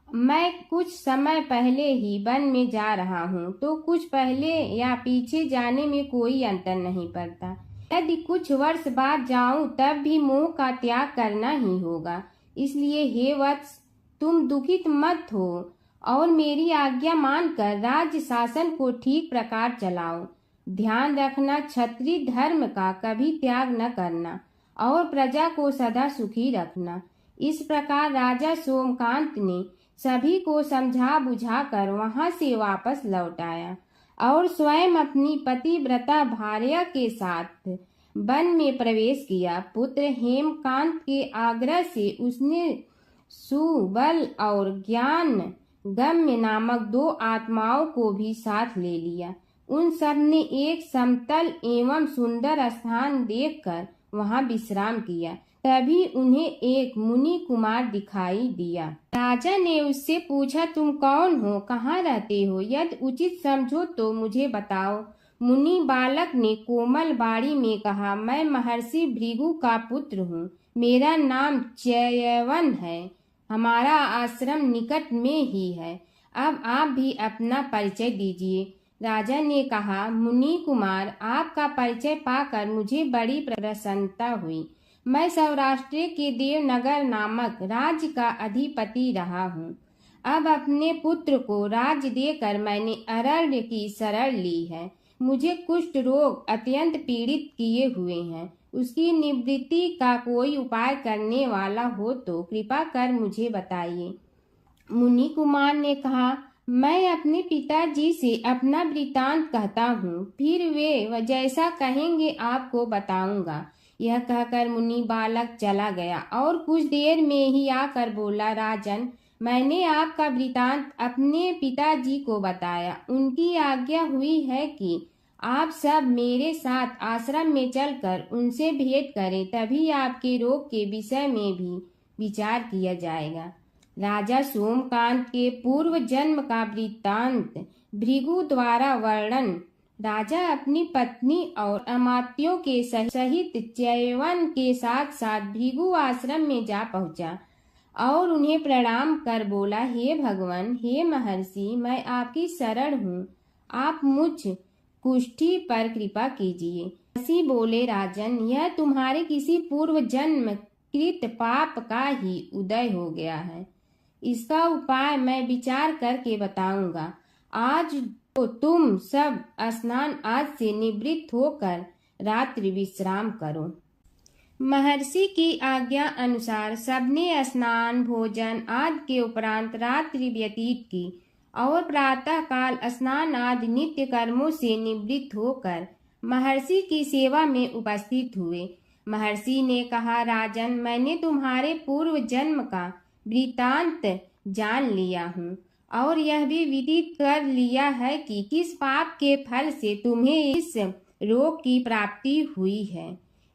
मैं कुछ समय पहले ही वन में जा रहा हूँ, तो कुछ पहले या पीछे जाने में कोई अंतर नहीं पड़ता। यदि कुछ वर्ष बाद जाऊं तब भी मोह का त्याग करना ही होगा। इसलिए हे वत्स, तुम दुखित मत हो और मेरी आज्ञा मानकर राज्य शासन को ठीक प्रकार चलाओ। ध्यान रखना, क्षत्रिय धर्म का कभी त्याग न करना और प्रजा को सदा सुखी रखना। इस प्रकार राजा सोमकांत ने सभी को समझा बुझाकर वहां से वापस लौट आया और स्वयं अपनी पतिव्रता भार्या के साथ वन में प्रवेश किया। पुत्र हेमकांत के आग्रह से उसने सुबल और ज्ञान गम्य नामक 2 आत्माओं को भी साथ ले लिया। उन सब ने एक समतल एवं सुंदर स्थान देखकर वहां विश्राम किया। तभी उन्हें एक मुनि कुमार दिखाई दिया। राजा ने उससे पूछा, तुम कौन हो, कहाँ रहते हो? यदि उचित समझो तो मुझे बताओ। मुनि बालक ने कोमल बाणी में कहा, मैं महर्षि भृगु का पुत्र हूँ। मेरा नाम च्यवन है। हमारा आश्रम निकट में ही है। अब आप भी अपना परिचय दीजिए। राजा ने कहा, मुनि कुमार, आपका परिचय पाकर मुझे बड़ी प्रसन्नता हुई। मैं सौराष्ट्र के देवनगर नामक राज्य का अधिपति रहा हूँ। अब अपने पुत्र को राज्य देकर मैंने अरण्य की शरण ली है। मुझे कुष्ठ रोग अत्यंत पीड़ित किए हुए हैं। उसकी निवृत्ति का कोई उपाय करने वाला हो तो कृपा कर मुझे बताइए। मुनि कुमार ने कहा, मैं अपने पिताजी से अपना वृतांत कहता हूँ, फिर वे जैसा कहेंगे आपको बताऊंगा। यह कहकर मुनि बालक चला गया और कुछ देर में ही आकर बोला, राजन, मैंने आपका वृतांत अपने पिताजी को बताया। उनकी आज्ञा हुई है कि आप सब मेरे साथ आश्रम में चलकर उनसे भेंट करें, तभी आपके रोग के विषय में भी विचार किया जाएगा। राजा सोमकांत के पूर्व जन्म का वृत्तांत भृगु द्वारा वर्णन। राजा अपनी पत्नी और अमात्यों के सहित च्यवन के साथ साथ भृगु आश्रम में जा पहुंचा और उन्हें प्रणाम कर बोला, हे भगवान, हे महर्षि, मैं आपकी शरण हूँ। आप मुझ कुष्ठी पर कृपा कीजिए। महर्षि बोले, राजन, यह तुम्हारे किसी पूर्व जन्म कृत पाप का ही उदय हो गया है। इसका उपाय मैं विचार करके बताऊंगा। आज तो तुम सब स्नान आज से निवृत्त होकर रात्रि विश्राम करो। महर्षि की आज्ञा अनुसार सबने स्नान, भोजन आदि के उपरांत रात्रि व्यतीत की और प्रातः काल स्नान आदि नित्य कर्मों से निवृत्त होकर महर्षि की सेवा में उपस्थित हुए। महर्षि ने कहा, राजन, मैंने तुम्हारे पूर्व जन्म का वृतांत जान लिया हूँ और यह भी विदित कर लिया है कि किस पाप के फल से तुम्हें इस रोग की प्राप्ति हुई है।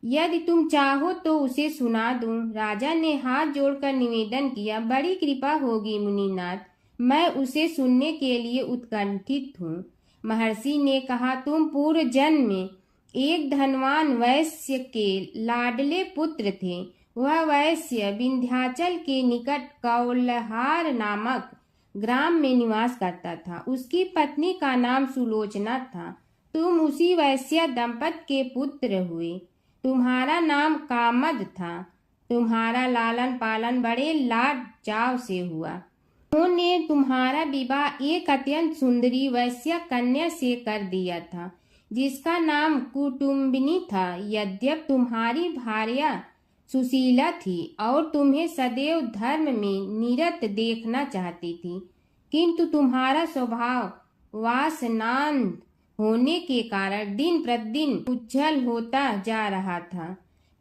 यदि तुम चाहो तो उसे सुना दूं। राजा ने हाथ जोड़कर निवेदन किया, बड़ी कृपा होगी मुनिनाथ, मैं उसे सुनने के लिए उत्कंठित हूँ। महर्षि ने कहा, तुम पूर्व जन्म में एक धनवान वैश्य के लाडले पुत्र थे। वह वैश्य विंध्याचल के निकट कौलहार नामक ग्राम में निवास करता था। उसकी पत्नी का नाम सुलोचना था। तुम उसी वैश्य दंपत के पुत्र हुए। तुम्हारा नाम कामद था। तुम्हारा लालन पालन बड़े लाड चाव से हुआ। उन्होंने तुम्हारा विवाह एक अत्यंत सुंदरी वैश्य कन्या से कर दिया था, जिसका नाम कुटुम्बिनी था। यद्यप तुम्हारी भार्या सुशीला थी और तुम्हें सदैव धर्म में निरत देखना चाहती थी, किंतु तुम्हारा स्वभाव वासनांध होने के कारण दिन प्रतिदिन उज्जवल होता जा रहा था।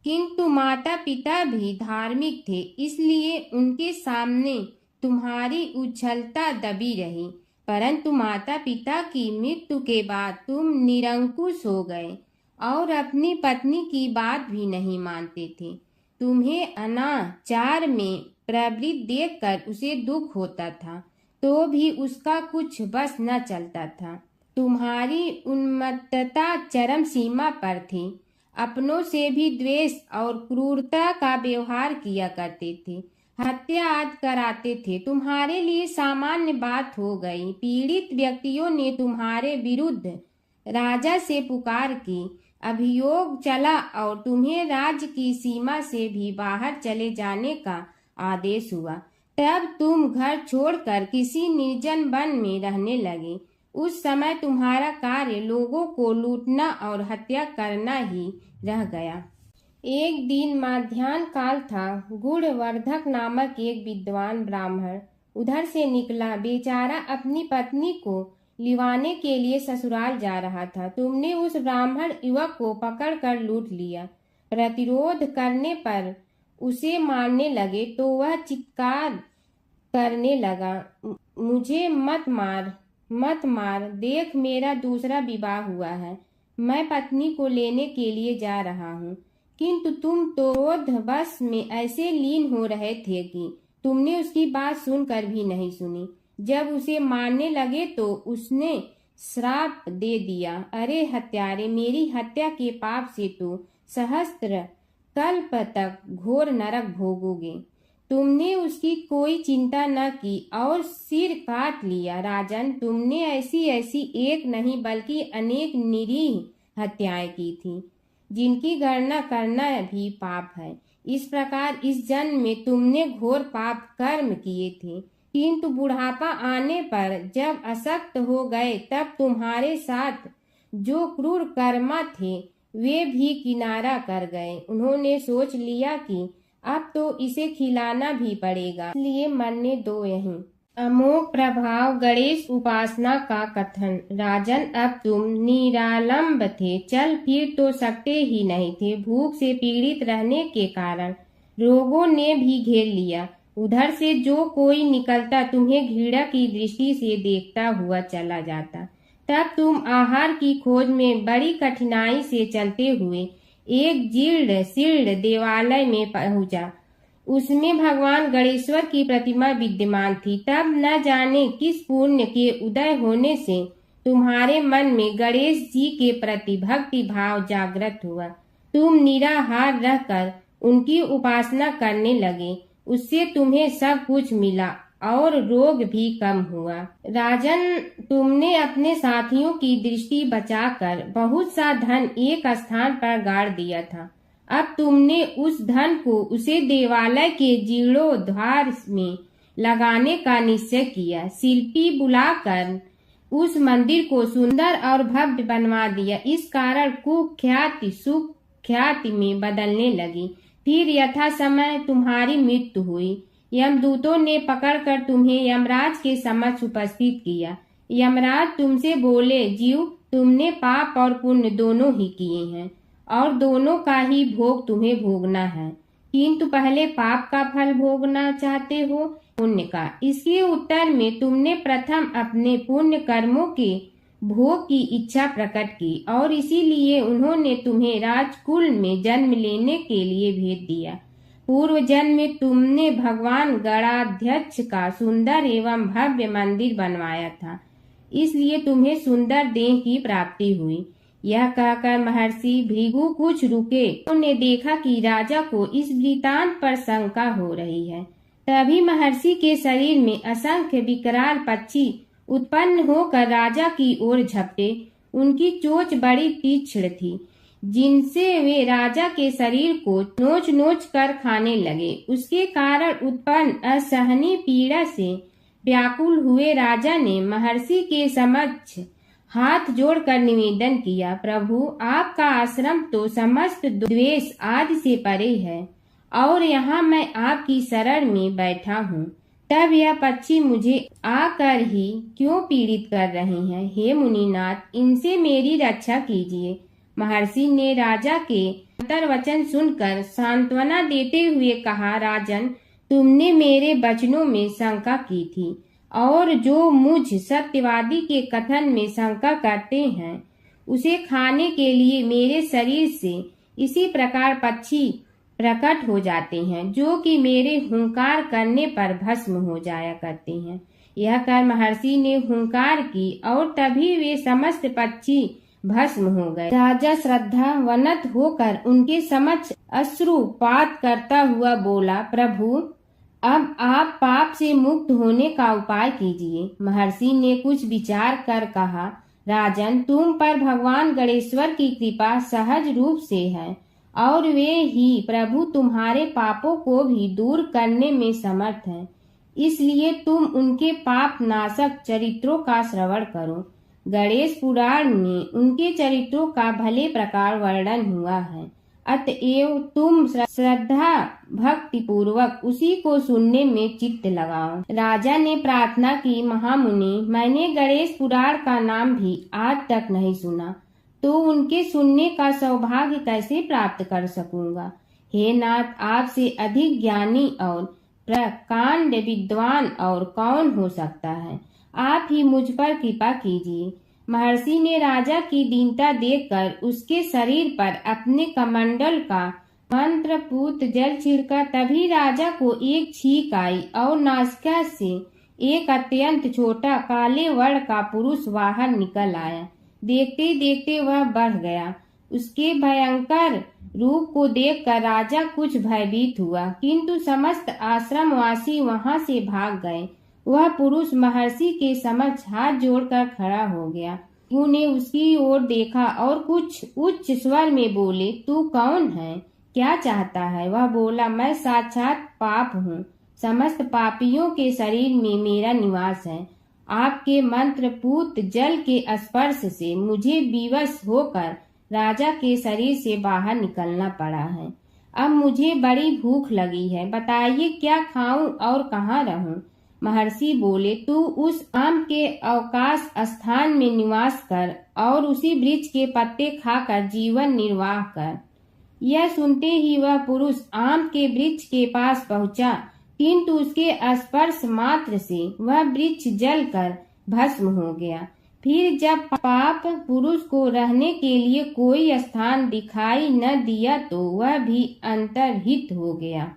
किंतु माता पिता भी धार्मिक थे, इसलिए उनके सामने तुम्हारी उज्ज्वलता दबी रही। परंतु माता पिता की मृत्यु के बाद तुम निरंकुश हो गए और अपनी पत्नी की बात भी नहीं मानते थे। तुम्हें अनाचार में प्रवृत्त देखकर उसे दुख होता था, तो भी उसका कुछ बस न चलता था। तुम्हारी उन्मत्तता चरम सीमा पर थी। अपनों से भी द्वेष और क्रूरता का व्यवहार किया करते थे, हत्या आदि कराते थे। तुम्हारे लिए सामान्य बात हो गई। पीड़ित व्यक्तियों ने तुम्हारे विरुद्ध राजा से पुकार की, अभियोग चला और तुम्हें राज्य की सीमा से भी बाहर चले जाने का आदेश हुआ। तब तुम घर छोड़कर किसी निर्जन वन में रहने लगे। उस समय तुम्हारा कार्य लोगों को लूटना और हत्या करना ही रह गया। एक दिन माध्याह्न काल था। गुणवर्धक नामक एक विद्वान ब्राह्मण उधर से निकला। बेचारा अपनी पत्नी को लिवाने के लिए ससुराल जा रहा था। तुमने उस ब्राह्मण युवक को पकड़कर लूट लिया। प्रतिरोध करने पर उसे मारने लगे तो वह चित्कार करने लगा, मुझे मत मार, मत मार, देख मेरा दूसरा विवाह हुआ है, मैं पत्नी को लेने के लिए जा रहा हूँ। किंतु तुम तो क्रोधवश में ऐसे लीन हो रहे थे कि तुमने उसकी बात सुनकर भी नहीं सुनी। जब उसे मारने लगे तो उसने श्राप दे दिया, अरे हत्यारे, मेरी हत्या के पाप से तो सहस्त्र कल्प तक घोर नरक भोगोगे। तुमने उसकी कोई चिंता न की और सिर काट लिया। राजन, तुमने ऐसी ऐसी एक नहीं बल्कि अनेक निरीह हत्याएं की थी, जिनकी गणना करना भी पाप है। इस प्रकार इस जन्म में तुमने घोर पाप कर्म किए थे, किंतु बुढ़ापा आने पर जब अशक्त हो गए तब तुम्हारे साथ जो क्रूर कर्मा थे वे भी किनारा कर गए। उन्होंने सोच लिया कि अब तो इसे खिलाना भी पड़ेगा, इसलिए मरने दो यहीं। अमोघ प्रभाव गणेश उपासना का कथन। राजन, अब तुम निरालंब थे, चल फिर तो सकते ही नहीं थे। भूख से पीड़ित रहने के कारण रोगों ने भी घेर लिया। उधर से जो कोई निकलता तुम्हें घृणा की दृष्टि से देखता हुआ चला जाता। तब तुम आहार की खोज में बड़ी कठिनाई से चलते हुए एक जीर्ण शीर्ण देवालय में पहुंचा। उसमें भगवान गणेश्वर की प्रतिमा विद्यमान थी। तब न जाने किस पुण्य के उदय होने से तुम्हारे मन में गणेश जी के प्रति भक्ति भाव जागृत हुआ। तुम निराहार रहकर उनकी उपासना करने लगे। उससे तुम्हें सब कुछ मिला और रोग भी कम हुआ। राजन, तुमने अपने साथियों की दृष्टि बचाकर बहुत सा धन एक स्थान पर गाड़ दिया था। अब तुमने उस धन को उसे देवालय के जीर्णोद्धार में लगाने का निश्चय किया। शिल्पी बुलाकर उस मंदिर को सुंदर और भव्य बनवा दिया। इस कारण कुख्याति सुख्याति में बदलने लगी। फिर यथा समय तुम्हारी मृत्यु हुई। यमदूतों ने पकड़कर तुम्हें यमराज के समक्ष उपस्थित किया। यमराज तुमसे बोले, जीव, तुमने पाप और पुण्य दोनों ही किए हैं और दोनों का ही भोग तुम्हें भोगना है, किंतु पहले पाप का फल भोगना चाहते हो पुण्य का। इसके उत्तर में तुमने प्रथम अपने पुण्य कर्मों के भोग की इच्छा प्रकट की और इसीलिए उन्होंने तुम्हें राजकुल में जन्म लेने के लिए भेज दिया। पूर्व जन्म में तुमने भगवान गणाध्यक्ष का सुंदर एवं भव्य मंदिर बनवाया था, इसलिए तुम्हें सुंदर देह की प्राप्ति हुई। यह कहकर महर्षि भृगु कुछ रुके। उन्होंने देखा कि राजा को इस वृतांत पर शंका हो रही है। तभी महर्षि के शरीर में असंख्य विकराल पक्षी उत्पन्न होकर राजा की ओर झपटे। उनकी चोंच बड़ी तीक्ष्ण थी, जिनसे वे राजा के शरीर को नोच नोच कर खाने लगे। उसके कारण उत्पन्न असहनीय पीड़ा से व्याकुल हुए राजा ने महर्षि के समक्ष हाथ जोड़कर निवेदन किया, प्रभु आपका आश्रम तो समस्त द्वेष आदि से परे है और यहाँ मैं आपकी शरण में बैठा हूँ, तब यह पक्षी मुझे आकर ही क्यों पीड़ित कर रहे हैं? हे मुनिनाथ, इनसे मेरी रक्षा कीजिए। महर्षि ने राजा के अंतर्वचन सुनकर सांत्वना देते हुए कहा, राजन, तुमने मेरे वचनों में शंका की थी और जो मुझ सत्यवादी के कथन में शंका करते हैं उसे खाने के लिए मेरे शरीर से इसी प्रकार पक्षी प्रकट हो जाते हैं जो कि मेरे हुंकार करने पर भस्म हो जाया करते हैं। यह कर महर्षि ने हुंकार की और तभी वे समस्त पक्षी भस्म हो गए। राजा श्रद्धावनत होकर उनके समक्ष अश्रुपात करता हुआ बोला, प्रभु अब आप पाप से मुक्त होने का उपाय कीजिए। महर्षि ने कुछ विचार कर कहा, राजन, तुम पर भगवान गणेश्वर की कृपा सहज रूप से है और वे ही प्रभु तुम्हारे पापों को भी दूर करने में समर्थ हैं, इसलिए तुम उनके पाप नाशक चरित्रों का श्रवण करो। गणेश पुराण में उनके चरित्रों का भले प्रकार वर्णन हुआ है, अतएव तुम श्रद्धा भक्ति पूर्वक उसी को सुनने में चित्त लगाओ। राजा ने प्रार्थना की, महामुनि, मैंने गणेश पुराण का नाम भी आज तक नहीं सुना, तो उनके सुनने का सौभाग्य कैसे प्राप्त कर सकूंगा? हे नाथ, आपसे अधिक ज्ञानी और प्रकांड विद्वान और कौन हो सकता है? आप ही मुझ पर कृपा कीजिए। महर्षि ने राजा की दीनता देखकर उसके शरीर पर अपने कमंडल का मंत्रपूत जल छिड़का। तभी राजा को एक छींक आई और नासिका से एक अत्यंत छोटा काले वर्ण का पुरुष बाहर निकल आया। देखते देखते वह बढ़ गया। उसके भयंकर रूप को देखकर राजा कुछ भयभीत हुआ, किंतु समस्त आश्रमवासी वहां से भाग गए। वह पुरुष महर्षि के समक्ष हाथ जोड़कर खड़ा हो गया। उन्हें उसकी ओर देखा और कुछ उच्च स्वर में बोले, तू कौन है? क्या चाहता है? वह बोला, मैं साक्षात पाप हूँ। समस्त पापियों के शरीर में मेरा निवास है। आपके मंत्रपूत जल के स्पर्श से मुझे विवश होकर राजा के शरीर से बाहर निकलना पड़ा है। अब मुझे बड़ी भूख लगी है, बताइए क्या खाऊं और कहाँ रहूं? महर्षि बोले, तू उस आम के अवकाश स्थान में निवास कर और उसी वृक्ष के पत्ते खाकर जीवन निर्वाह कर। यह सुनते ही वह पुरुष आम के वृक्ष के पास पहुंचा, किंतु उसके स्पर्श मात्र से वह वृक्ष जलकर भस्म हो गया। फिर जब पाप पुरुष को रहने के लिए कोई स्थान दिखाई न दिया तो वह भी अंतर्हित हो गया।